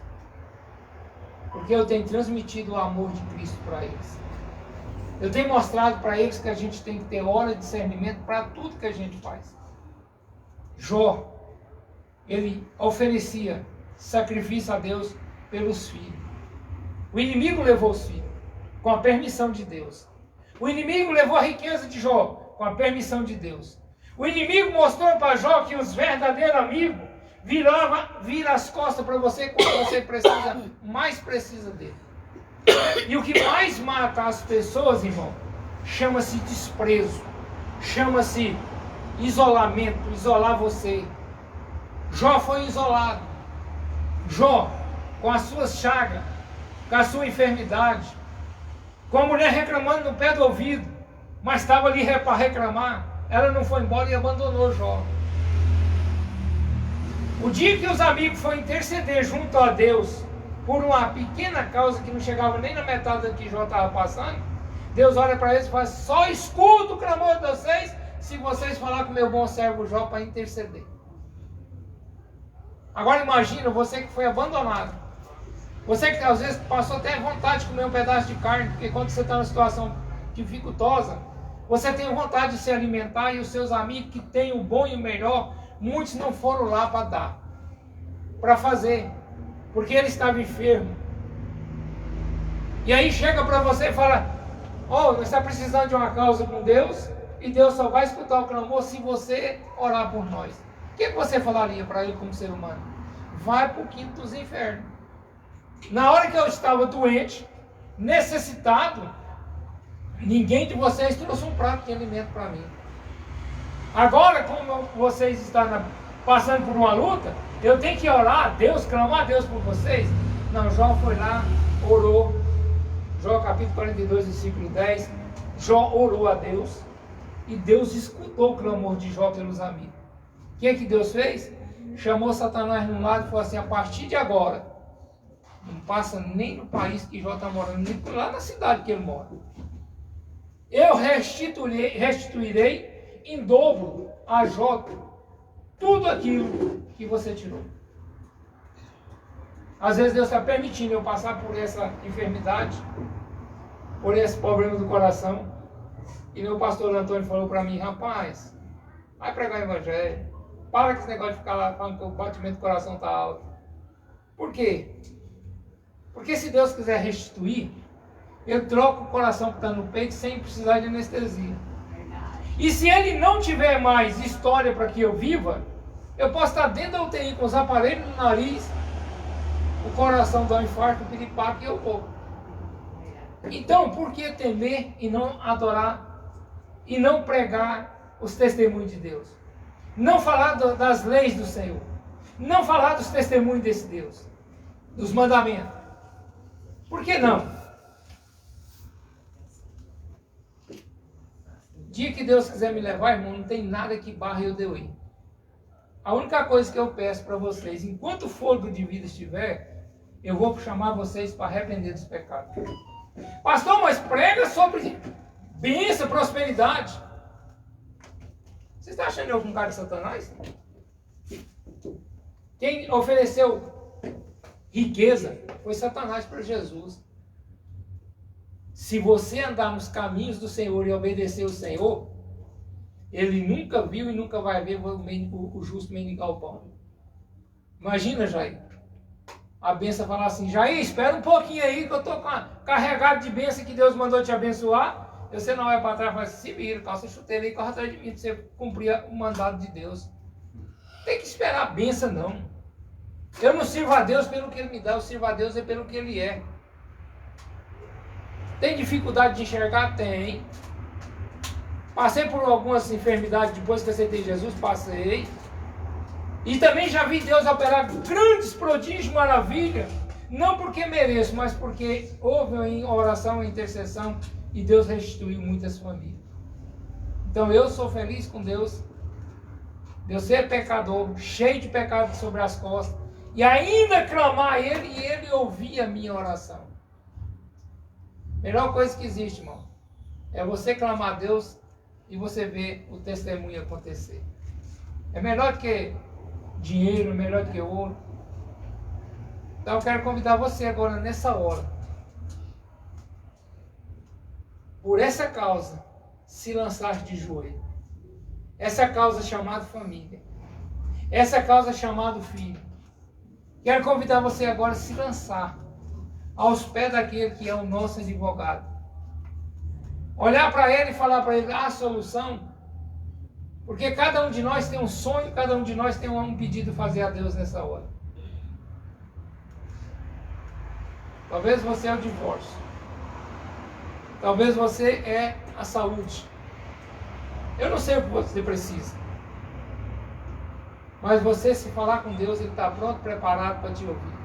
Porque eu tenho transmitido o amor de Cristo para eles. Eu tenho mostrado para eles que a gente tem que ter hora de discernimento para tudo que a gente faz. Jó, ele oferecia sacrifício a Deus pelos filhos. O inimigo levou os filhos, com a permissão de Deus. O inimigo levou a riqueza de Jó, com a permissão de Deus. O inimigo mostrou para Jó que os verdadeiros amigos viram as costas para você quando você mais precisa dele. E o que mais mata as pessoas, irmão, chama-se desprezo, chama-se isolamento, isolar você. Jó foi isolado. Jó, com as suas chagas, com a sua enfermidade, com a mulher reclamando no pé do ouvido, mas estava ali para reclamar, ela não foi embora e abandonou Jó. O dia que os amigos foram interceder junto a Deus por uma pequena causa que não chegava nem na metade do que Jó estava passando, Deus olha para eles e fala, só escuto o clamor de vocês se vocês falar com meu bom servo Jó para interceder. Agora imagina você que foi abandonado. Você que às vezes passou até vontade de comer um pedaço de carne, porque quando você está numa situação dificultosa, você tem vontade de se alimentar e os seus amigos que têm o bom e o melhor, muitos não foram lá para dar, para fazer, porque ele estava enfermo. E aí chega para você e fala, você está precisando de uma causa com Deus, e Deus só vai escutar o clamor se você orar por nós. O que você falaria para ele como ser humano? Vai para o quinto dos infernos. Na hora que eu estava doente, necessitado, ninguém de vocês trouxe um prato de alimento para mim. Agora, como vocês estão passando por uma luta, eu tenho que orar a Deus, clamar a Deus por vocês? Não, Jó foi lá, orou. Jó capítulo 42, versículo 10. Jó orou a Deus e Deus escutou o clamor de Jó pelos amigos. O que é que Deus fez? chamou Satanás num lado e falou assim, a partir de agora, não passa nem no país que Jó está morando, nem lá na cidade que ele mora. Eu restituirei em dobro a Jó tudo aquilo que você tirou. Às vezes Deus está permitindo eu passar por essa enfermidade, por esse problema do coração. E meu pastor Antônio falou para mim, rapaz, vai pregar o evangelho. Para com esse negócio de ficar lá falando que o batimento do coração está alto. Por quê? Porque se Deus quiser restituir, Ele troca o coração que está no peito sem precisar de anestesia. E se Ele não tiver mais história para que eu viva, eu posso estar dentro da UTI com os aparelhos no nariz, o coração dá um infarto, um piripaque e eu vou. Então, por que temer e não adorar e não pregar os testemunhos de Deus? Não falar das leis do Senhor. Não falar dos testemunhos desse Deus. Dos mandamentos. Por que não? Dia que Deus quiser me levar, irmão, não tem nada que barre eu de eu ir. A única coisa que eu peço para vocês, enquanto o fôlego de vida estiver, eu vou chamar vocês para arrepender dos pecados. Pastor, mas prega sobre bênção, prosperidade. Você está achando eu com cara de Satanás? Quem ofereceu riqueza foi Satanás para Jesus. Se você andar nos caminhos do Senhor e obedecer o Senhor, Ele nunca viu e nunca vai ver o justo mendigar o pão. Imagina, Jair. A bênção falar assim, Jair, espera um pouquinho aí que eu estou carregado de bênção que Deus mandou te abençoar. E você não vai para trás e fala assim, se vira, calça chuteira e corre atrás de mim para você cumprir o mandado de Deus. Tem que esperar a bênção, não. Eu não sirvo a Deus pelo que Ele me dá, eu sirvo a Deus pelo que Ele é. Tem dificuldade de enxergar? Tem. Passei por algumas enfermidades depois que aceitei Jesus, passei. E também já vi Deus operar grandes prodígios, maravilha. Não porque mereço, mas porque houve em oração, em intercessão, e Deus restituiu muitas famílias. Então eu sou feliz com Deus. Deus ser pecador, cheio de pecado sobre as costas, e ainda clamar a Ele, e Ele ouvir a minha oração. Melhor coisa que existe, irmão, é você clamar a Deus e você ver o testemunho acontecer. É melhor do que dinheiro, é melhor do que ouro. Então eu quero convidar você agora, nessa hora, por essa causa, se lançar de joelho. Essa causa chamada família. Essa causa chamada filho. Quero convidar você agora a se lançar aos pés daquele que é o nosso advogado. Olhar para ele e falar para ele a solução. Porque cada um de nós tem um sonho, cada um de nós tem um pedido a fazer a Deus nessa hora. Talvez você é o divórcio. Talvez você é a saúde. Eu não sei o que você precisa. Mas você, se falar com Deus, Ele está pronto, preparado para te ouvir.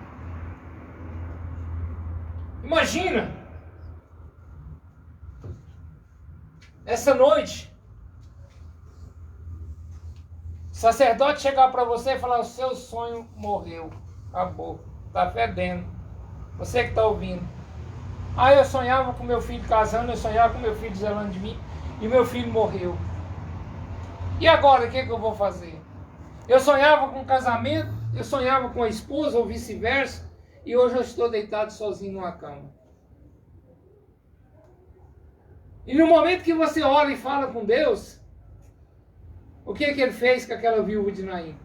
Imagina! Essa noite, o sacerdote chegar para você e falar, o seu sonho morreu, acabou, está fedendo. Você que está ouvindo. Ah, eu sonhava com meu filho casando, eu sonhava com meu filho zelando de mim, e meu filho morreu. E agora, o que eu vou fazer? Eu sonhava com casamento, eu sonhava com a esposa, ou vice-versa, e hoje eu estou deitado sozinho numa cama. E no momento que você ora e fala com Deus, o que Ele fez com aquela viúva de Naim?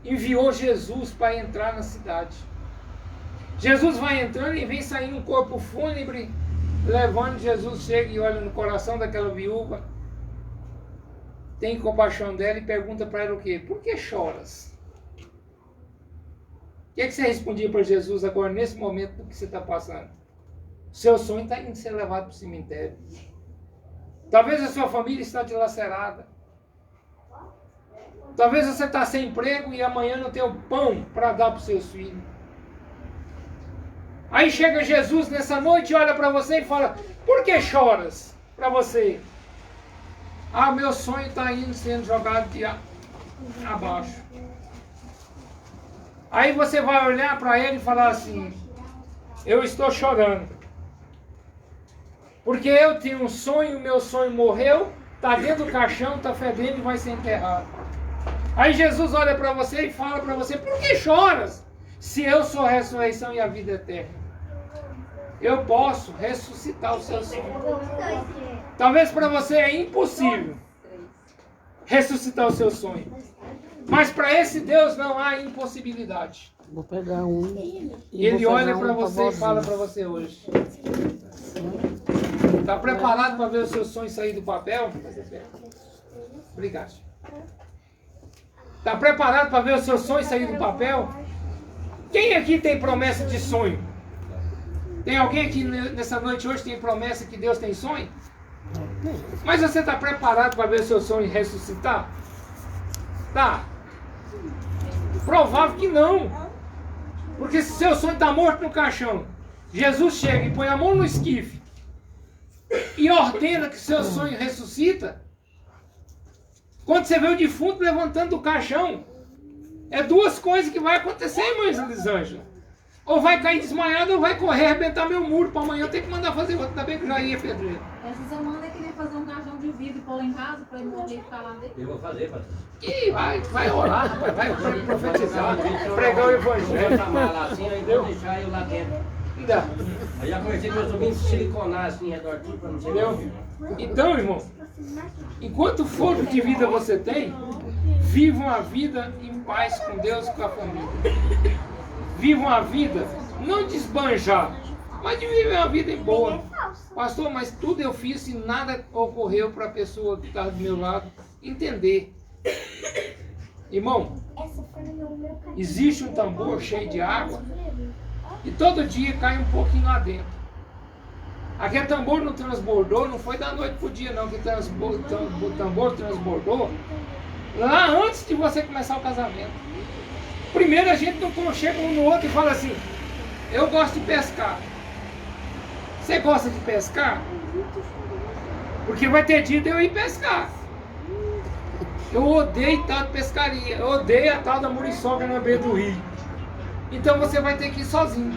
Enviou Jesus para entrar na cidade. Jesus vai entrando e vem saindo um corpo fúnebre, levando. Jesus chega e olha no coração daquela viúva, tem compaixão dela e pergunta para ela o quê? Por que choras? O que você respondia para Jesus agora, nesse momento do que você está passando? O seu sonho está indo ser levado para o cemitério. Talvez a sua família está dilacerada. Talvez você está sem emprego e amanhã não tem o pão para dar para os seus filhos. Aí chega Jesus nessa noite e olha para você e fala, por que choras? Para você. Ah, meu sonho está indo sendo jogado de abaixo. Aí você vai olhar para ele e falar assim, eu estou chorando. Porque eu tinha um sonho, meu sonho morreu, está dentro do caixão, está fedendo e vai ser enterrado. Aí Jesus olha para você e fala para você, por que choras? Se eu sou a ressurreição e a vida eterna. Eu posso ressuscitar o seu sonho. Talvez para você é impossível ressuscitar o seu sonho. Mas para esse Deus não há impossibilidade. Vou pegar um. Ele olha para você e fala para você hoje. Está preparado para ver o seu sonho sair do papel? Obrigado. Está preparado para ver o seu sonho sair do papel? Quem aqui tem promessa de sonho? Tem alguém aqui nessa noite hoje que tem promessa que Deus tem sonho? Mas você está preparado para ver o seu sonho ressuscitar? Tá. Provável que não. Porque se seu sonho está morto no caixão, Jesus chega e põe a mão no esquife e ordena que seu sonho ressuscita. Quando você vê o defunto levantando do caixão, é duas coisas que vai acontecer, irmã Elisângela. Ou vai cair desmaiado ou vai correr, arrebentar meu muro. Para amanhã eu tenho que mandar fazer outro. Ainda bem que já ia, pedreiro. Essa semana é que nem fazer um caixão de vidro e pôr lá em casa para ele morrer e ficar lá dentro. Eu vou fazer, pastor. Ih, vai orar, rapaz, vai profetizar, pregar o evangelho. Assim, aí vou deixar eu lá dentro. Ainda. Aí já comecei meus ouvintes siliconar assim, em redor de tudo, para não ser Entendeu? Então, irmão, enquanto fôlego de vida você tem, vivam a vida em paz com Deus e com a família. Vivam a vida, não de esbanjar, mas de viver uma vida em boa. Pastor, mas tudo eu fiz e nada ocorreu para a pessoa que está do meu lado entender. Irmão, existe um tambor cheio de água e todo dia cai um pouquinho lá dentro. Aquele tambor não transbordou, não foi da noite para o dia não, que o tambor transbordou lá antes de você começar o casamento. Primeiro a gente não chega um no outro e fala assim, eu gosto de pescar. Você gosta de pescar? Porque vai ter dia de eu ir pescar. Eu odeio tal de pescaria, eu odeio a tal da muriçoca na beira do rio. Então você vai ter que ir sozinho.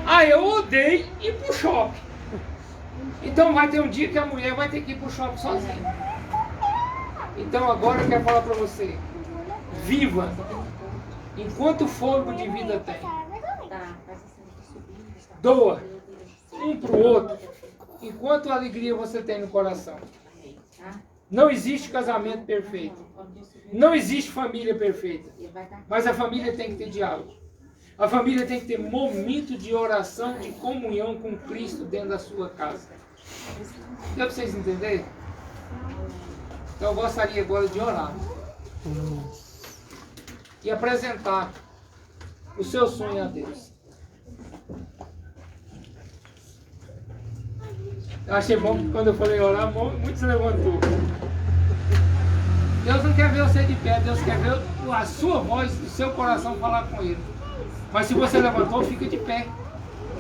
Ah, eu odeio ir pro shopping. Então vai ter um dia que a mulher vai ter que ir pro shopping sozinha. Então agora eu quero falar para você, viva enquanto fôlego de vida tem. Doa um para o outro enquanto alegria você tem no coração. Não existe casamento perfeito. Não existe família perfeita. Mas a família tem que ter diálogo. A família tem que ter momento de oração, de comunhão com Cristo dentro da sua casa. Deu para vocês entenderem? Então eu gostaria agora de orar. E apresentar o seu sonho a Deus. Eu achei bom que quando eu falei orar, muito se levantou. Deus não quer ver você de pé, Deus quer ver a sua voz, o seu coração falar com Ele. Mas se você levantou, fica de pé.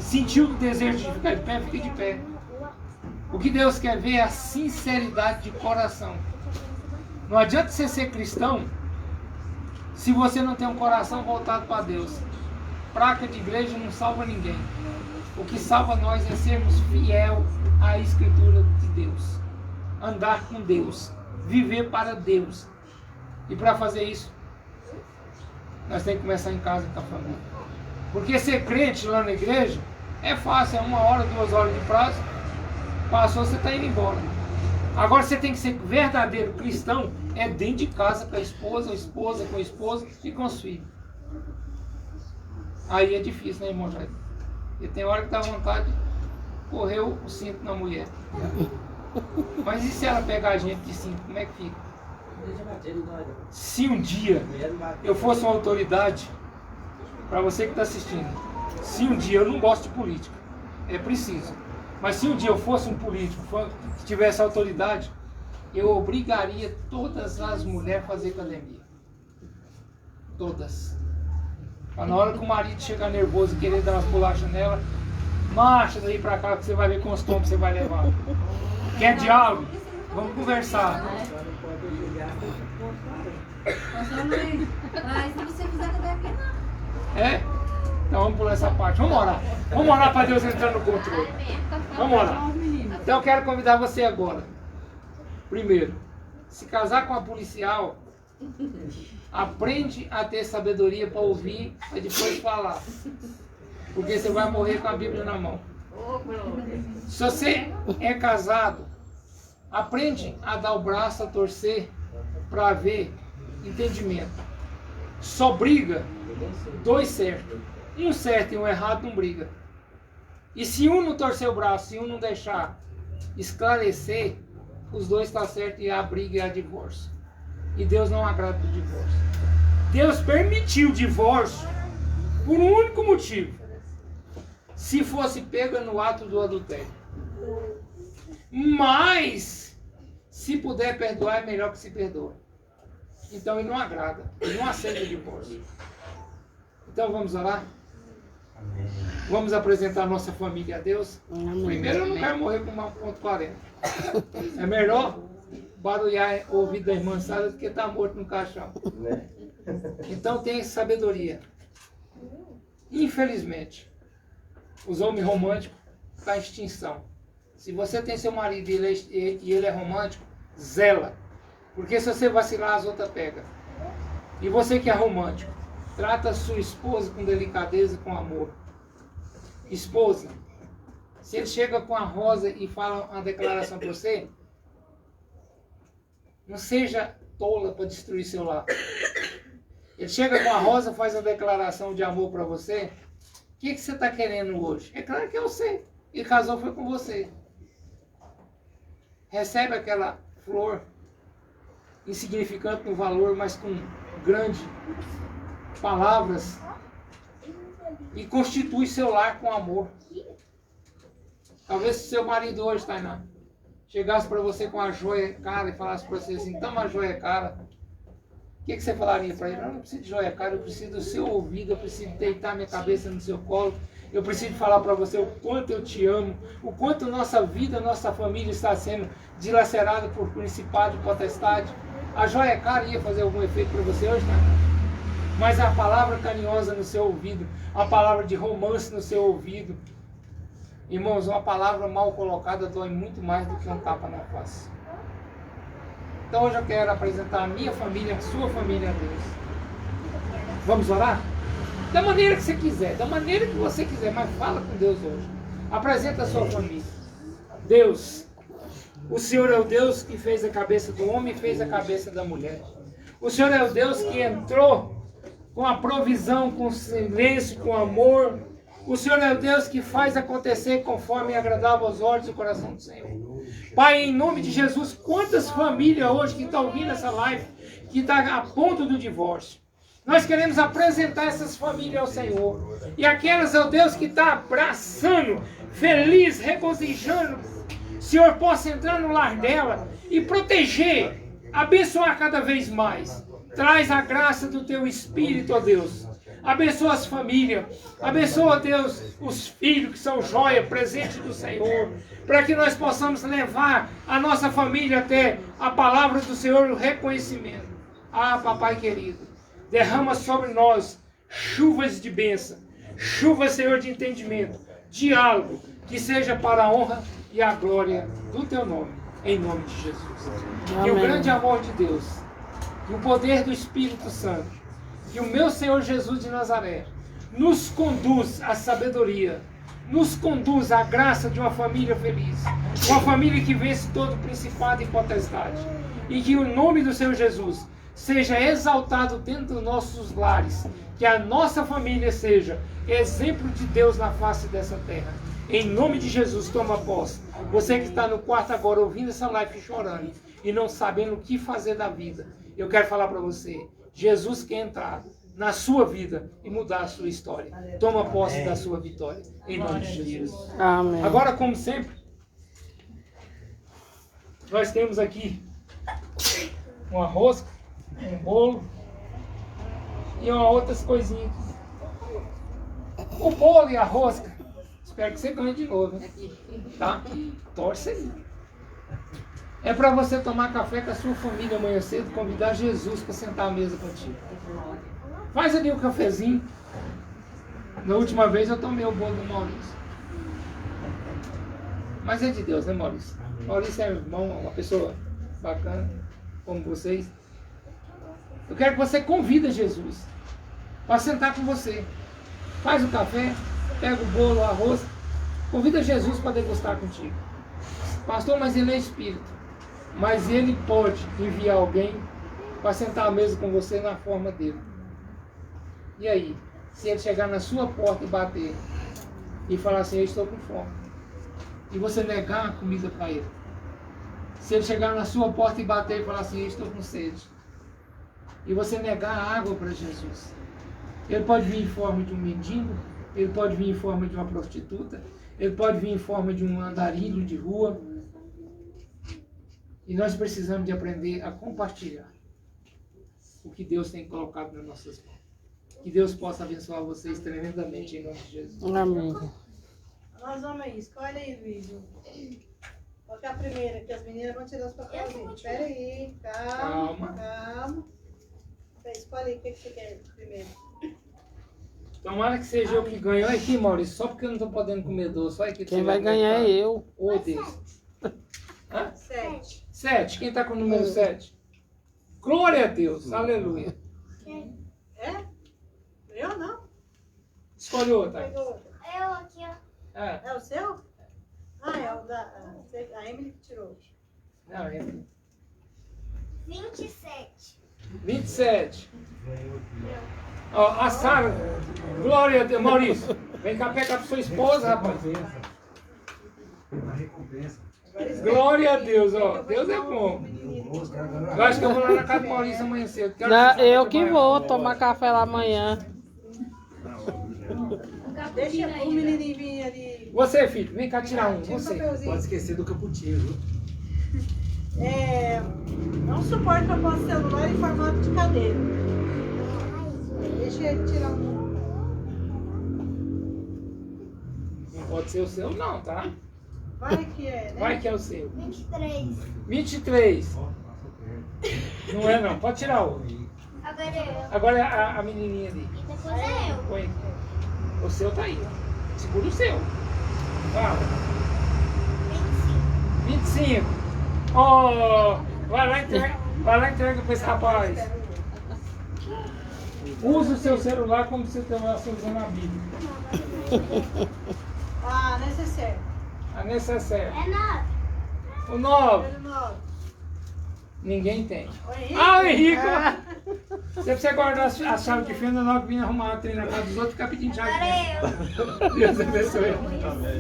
Sentiu o desejo de ficar de pé, fica de pé. O que Deus quer ver é a sinceridade de coração. Não adianta você ser cristão se você não tem um coração voltado para Deus. Placa de igreja não salva ninguém. O que salva nós é sermos fiel à Escritura de Deus. Andar com Deus. Viver para Deus. E para fazer isso, nós temos que começar em casa com a família. Porque ser crente lá na igreja é fácil, é 1 hora, 2 horas de prazo. Passou, você está indo embora. Agora você tem que ser verdadeiro cristão, é dentro de casa com a esposa com o esposo e com os filhos. Aí é difícil, né, irmão Jair? E tem hora que dá vontade de correr o cinto na mulher. Mas e se ela pegar a gente de cinto, como é que fica? Se um dia eu fosse uma autoridade, para você que está assistindo, se um dia, eu não gosto de política, é preciso, mas se um dia eu fosse um político que tivesse autoridade, eu obrigaria todas as mulheres a fazer academia. Todas. Para na hora que o marido chegar nervoso e querer dar umas bolachas nela, marcha daí para cá que você vai ver com os tombos que você vai levar. Quer diálogo? Vamos conversar. Mas se você fizer academia, não. É? Então vamos pular essa parte. Vamos orar. Vamos orar para Deus entrar no controle. Vamos orar. Então eu quero convidar você agora. Primeiro, se casar com a policial, aprende a ter sabedoria para ouvir e depois falar. Porque você vai morrer com a Bíblia na mão. Se você é casado, aprende a dar o braço a torcer para haver entendimento. Só briga dois certos. Um certo e um errado não briga. E se um não torcer o braço, se um não deixar esclarecer, os dois estão certos e há briga e há divórcio. E Deus não agrada o divórcio. Deus permitiu o divórcio por um único motivo. Se fosse pega no ato do adultério. Mas, se puder perdoar, é melhor que se perdoe. Então ele não agrada, ele não aceita o divórcio. Então vamos orar? Amém. Vamos apresentar a nossa família a Deus? Amém. Primeiro eu não quero morrer com 1,40. É melhor barulhar o ouvido da irmã Sara do que estar morto no caixão. Né? Então tenha sabedoria. Infelizmente, os homens românticos estão em extinção. Se você tem seu marido e ele é romântico, zela. Porque se você vacilar, as outras pegam. E você que é romântico, trata a sua esposa com delicadeza e com amor. Esposa, se ele chega com a rosa e fala uma declaração para você, não seja tola para destruir seu lar. Ele chega com a rosa, faz uma declaração de amor para você. O que você está querendo hoje? É claro que eu sei. Ele casou foi com você. Recebe aquela flor insignificante no valor, mas com grandes palavras, e constitui seu lar com amor. Talvez se seu marido hoje, Tainá, chegasse para você com a joia cara e falasse para você assim, toma a joia cara, o que você falaria para ele? Eu não preciso de joia cara, eu preciso do seu ouvido, eu preciso deitar minha cabeça no seu colo, eu preciso falar para você o quanto eu te amo, o quanto nossa vida, nossa família está sendo dilacerada por principado e potestade. A joia cara ia fazer algum efeito para você hoje, né? Mas a palavra carinhosa no seu ouvido, a palavra de romance no seu ouvido, irmãos, uma palavra mal colocada dói muito mais do que um tapa na face. Então hoje eu quero apresentar a minha família, a sua família a Deus. Vamos orar? Da maneira que você quiser, da maneira que você quiser, mas fala com Deus hoje. Apresenta a sua família. Deus, o Senhor é o Deus que fez a cabeça do homem e fez a cabeça da mulher. O Senhor é o Deus que entrou com a provisão, com silêncio, com amor. O Senhor é o Deus que faz acontecer conforme é agradável aos olhos e o coração do Senhor. Pai, em nome de Jesus, quantas famílias hoje que estão ouvindo essa live, que estão a ponto do divórcio. Nós queremos apresentar essas famílias ao Senhor. E aquelas, ó Deus, que está abraçando, feliz, regozijando, o Senhor possa entrar no lar dela e proteger, abençoar cada vez mais. Traz a graça do Teu Espírito, ó Deus. Abençoa as famílias. Abençoa, Deus, os filhos que são joia, presente do Senhor. Para que nós possamos levar a nossa família até a palavra do Senhor e o reconhecimento. Ah, papai querido, derrama sobre nós chuvas de bênção. Chuvas, Senhor, de entendimento. Diálogo, que seja para a honra e a glória do Teu nome. Em nome de Jesus. Amém. E o grande amor de Deus, e o poder do Espírito Santo, que o meu Senhor Jesus de Nazaré nos conduz à sabedoria, nos conduz à graça de uma família feliz, uma família que vence todo principado e potestade, e que o nome do Senhor Jesus seja exaltado dentro dos nossos lares, que a nossa família seja exemplo de Deus na face dessa terra. Em nome de Jesus, toma posse. Você que está no quarto agora ouvindo essa live chorando e não sabendo o que fazer da vida, eu quero falar para você, Jesus quer entrar na sua vida e mudar a sua história. Toma posse da sua vitória. Em nome de Jesus. Amém. Agora, como sempre, nós temos aqui uma rosca, um bolo e outras coisinhas. O bolo e a rosca, espero que você ganhe de novo, né? Tá? Torce aí. É para você tomar café com a sua família amanhã cedo, convidar Jesus para sentar à mesa contigo. Faz ali um cafezinho, Na última vez eu tomei o bolo do Maurício. Mas é de Deus, né, Maurício? Maurício é irmão, uma pessoa bacana, como vocês. Eu quero que você convida Jesus para sentar com você. Faz o café, pega o bolo, o arroz, convida Jesus para degustar contigo. Pastor, mas ele é espírito. Mas ele pode enviar alguém para sentar à mesa com você na forma dele. E aí, se ele chegar na sua porta e bater e falar assim, eu estou com fome, e você negar a comida para ele. Se ele chegar na sua porta e bater e falar assim, eu estou com sede, e você negar a água para Jesus, ele pode vir em forma de um mendigo, ele pode vir em forma de uma prostituta, ele pode vir em forma de um andarilho de rua. E nós precisamos de aprender a compartilhar o que Deus tem colocado nas nossas mãos. Que Deus possa abençoar vocês tremendamente em nome de Jesus. Amém. Nós vamos aí, escolhe aí, Luiz. Qual que é a primeira? Que as meninas vão tirar os papelzinhos. Espera aí, calma. Escolhe aí, o que você quer primeiro? Tomara que seja eu que ganho. Olha aqui, Maurício, só porque eu não estou podendo comer doce. Olha aqui, Quem vai ganhar é eu. Ô, Deus. Hã? 7. 7. Quem está com o número 7? Glória a Deus. Aleluia. É? Eu não? Escolhe outra. Pegou outra. Eu aqui, ó. É o seu? Ah, é o da... A Emily que tirou. Não, é 27. 27. Ó, a Sara. Glória a Deus. Maurício, vem cá pegar para sua esposa, rapaz. Uma recompensa. Glória a Deus, ó. Deus é bom. Eu acho que eu vou lá na casa do Maurício amanhã cedo. Eu que vou tomar café lá amanhã. Deixa o menininho vir ali. Você, filho, vem cá tirar um. Tira o Você. papelzinho. Pode esquecer do cappuccino, viu? Não suporte para pôr o celular em formato de cadeira. Deixa ele tirar um. Não pode ser o seu, não, tá? Vai que é, né? Vai que é o seu. 23. 23. Não é, não. Pode tirar o. Agora eu. Agora é a menininha ali. E depois é eu. Põe aqui. O seu tá aí. Segura o seu. Fala. 25. Oh, vai lá e entrega para esse rapaz. Usa o seu celular como se você estivesse usando a Bíblia. Necessaire. A necessaire. É 9. O 9. Número 9. Ninguém tem. O Henrique. Ah, o Henrique! Você precisa guardar a chave de fenda na hora que vir arrumar a trem na casa dos outros, ficar pedindo chave. Agora eu. Deus abençoe. Agora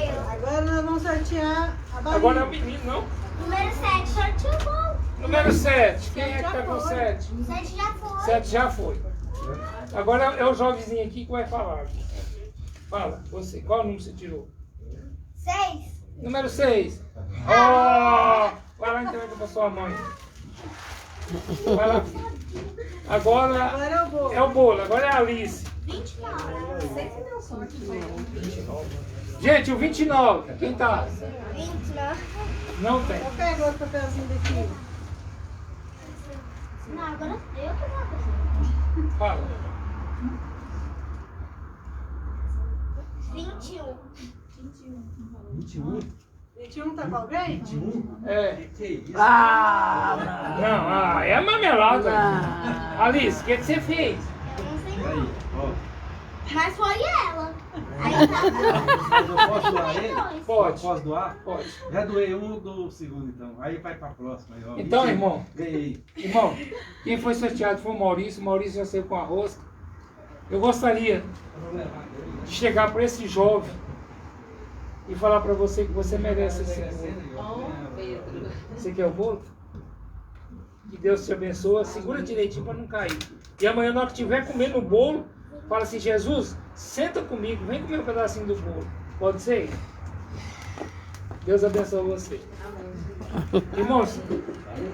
eu. Agora nós vamos sortear a balinha. Agora é o menino, não? Número 7. Sorteio bom. Número 7. Quem é que tá com 7? 7 já foi. 7 já foi. Agora é o jovenzinho aqui que vai falar. Fala, você. Qual número você tirou? 6. Número 6. Oh! Vai lá e entrega pra sua mãe. Vai lá. Agora é o bolo. Agora é a Alice. 29. Sempre deu sorte. Gente, o 29. Quem tá? 29. Não tem. Eu pego outro papelzinho daqui. Não, agora eu que vou fazer. Fala. 21. 21? 21 tá com alguém? 21? É. Que é isso? Não, é marmelada. Alice, o que você fez? Eu não sei Aí, não. ó. Mas foi ela. Aí tá. Eu posso doar ele? Pode. Posso doar? Pode. Já doei um do segundo, então. Aí vai pra próxima. Aí, ó. Então, irmão. Ganhei. Irmão, quem foi sorteado foi o Maurício. O Maurício já saiu com a rosca. Eu gostaria de chegar para esse jovem e falar para você que você merece esse bolo. Você quer o bolo? Que Deus te abençoe. Segura direitinho para não cair. E amanhã, na hora que estiver comendo o bolo, fala assim, Jesus, senta comigo, vem comer um pedacinho do bolo. Pode ser? Deus abençoe você. Irmãos,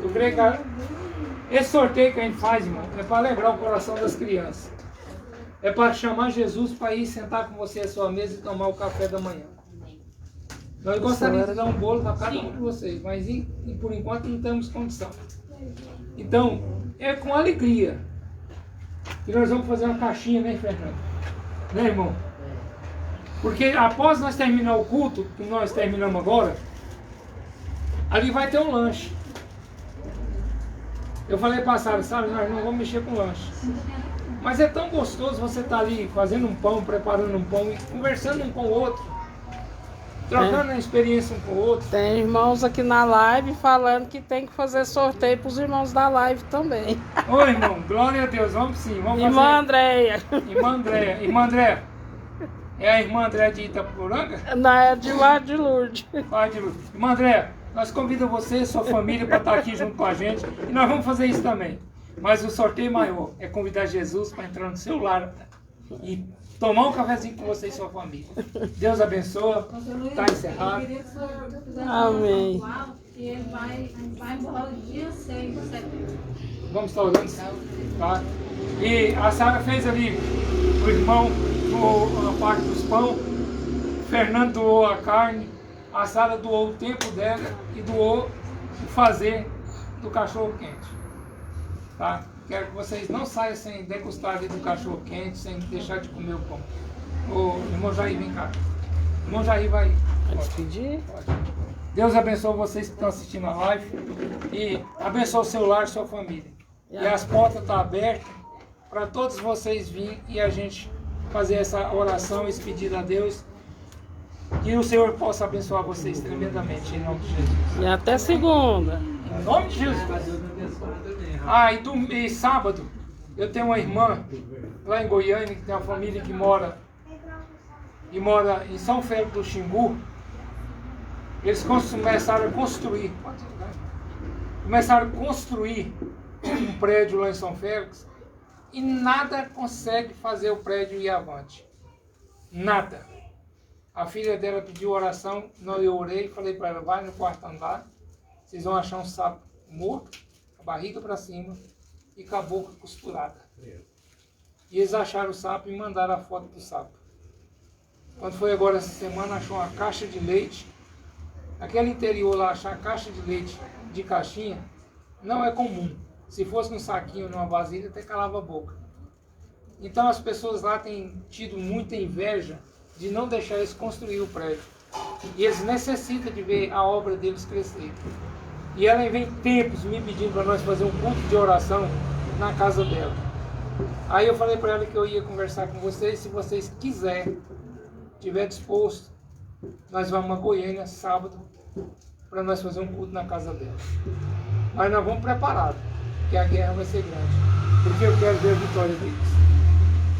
eu creio que esse sorteio que a gente faz, irmão, é para lembrar o coração das crianças. É para chamar Jesus para ir sentar com você à sua mesa e tomar o café da manhã. Nós gostaríamos de dar um bolo para cada um de vocês, mas por enquanto não temos condição. Então, é com alegria que nós vamos fazer uma caixinha, né, Fernando? Né, irmão? Porque após nós terminar o culto, que nós terminamos agora, ali vai ter um lanche. Eu falei para a Sara, sabe, nós não vamos mexer com lanche. Mas é tão gostoso você estar ali fazendo um pão, preparando um pão e conversando um com o outro. Trocando a experiência um com o outro. Tem irmãos aqui na live falando que tem que fazer sorteio para os irmãos da live também. Ô irmão, glória a Deus, vamos sim, vamos fazer. Irmã Andréia. Irmã Andréia. É a irmã Andréia de Itapuranga? Não, é de lá de Lourdes. Lá de Lourdes. Irmã Andréia, nós convidamos você e sua família para estar aqui junto com a gente. E nós vamos fazer isso também. Mas o sorteio maior é convidar Jesus para entrar no seu lar e tomar um cafezinho com você e sua família. Deus abençoa. Está encerrado. Eu queria que o senhor fizesse Amém. um ritual, que ele vai embora dia 6 de setembro. Vamos estar orando. Tá? E a Sara fez ali, o irmão doou a parte dos pão, Fernando doou a carne, a Sara doou o tempo dela e doou o fazer do cachorro quente. Tá? Quero que vocês não saiam sem degustar ali do cachorro quente, sem deixar de comer o pão. O irmão Jair, vem cá. O irmão Jair vai despedir. Deus abençoe vocês que estão assistindo a live e abençoe o seu lar e sua família. E as portas estão abertas para todos vocês virem e a gente fazer essa oração, esse pedido a Deus. Que o Senhor possa abençoar vocês tremendamente, em nome de Jesus. E até segunda. Em nome de Jesus. E sábado, eu tenho uma irmã lá em Goiânia, que tem uma família que mora em São Félix do Xingu. Eles começaram a construir um prédio lá em São Félix e nada consegue fazer o prédio ir avante. Nada. A filha dela pediu oração, eu orei e falei para ela, vai no quarto andar, vocês vão achar um sapo morto, a barriga para cima e com a boca costurada. E eles acharam o sapo e mandaram a foto do sapo. Quando foi agora essa semana, achou uma caixa de leite. Aquele interior lá, achar caixa de leite de caixinha, não é comum. Se fosse num saquinho, numa vasilha, até calava a boca. Então as pessoas lá têm tido muita inveja de não deixar eles construir o prédio. E eles necessitam de ver a obra deles crescer. E ela vem tempos me pedindo para nós fazer um culto de oração na casa dela. Aí eu falei para ela que eu ia conversar com vocês, se vocês quiserem, estiver disposto, nós vamos a Goiânia sábado para nós fazer um culto na casa dela. Mas nós vamos preparados, porque a guerra vai ser grande. Porque eu quero ver a vitória deles.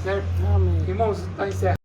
Certo? Amém. Irmãos, está encerrado.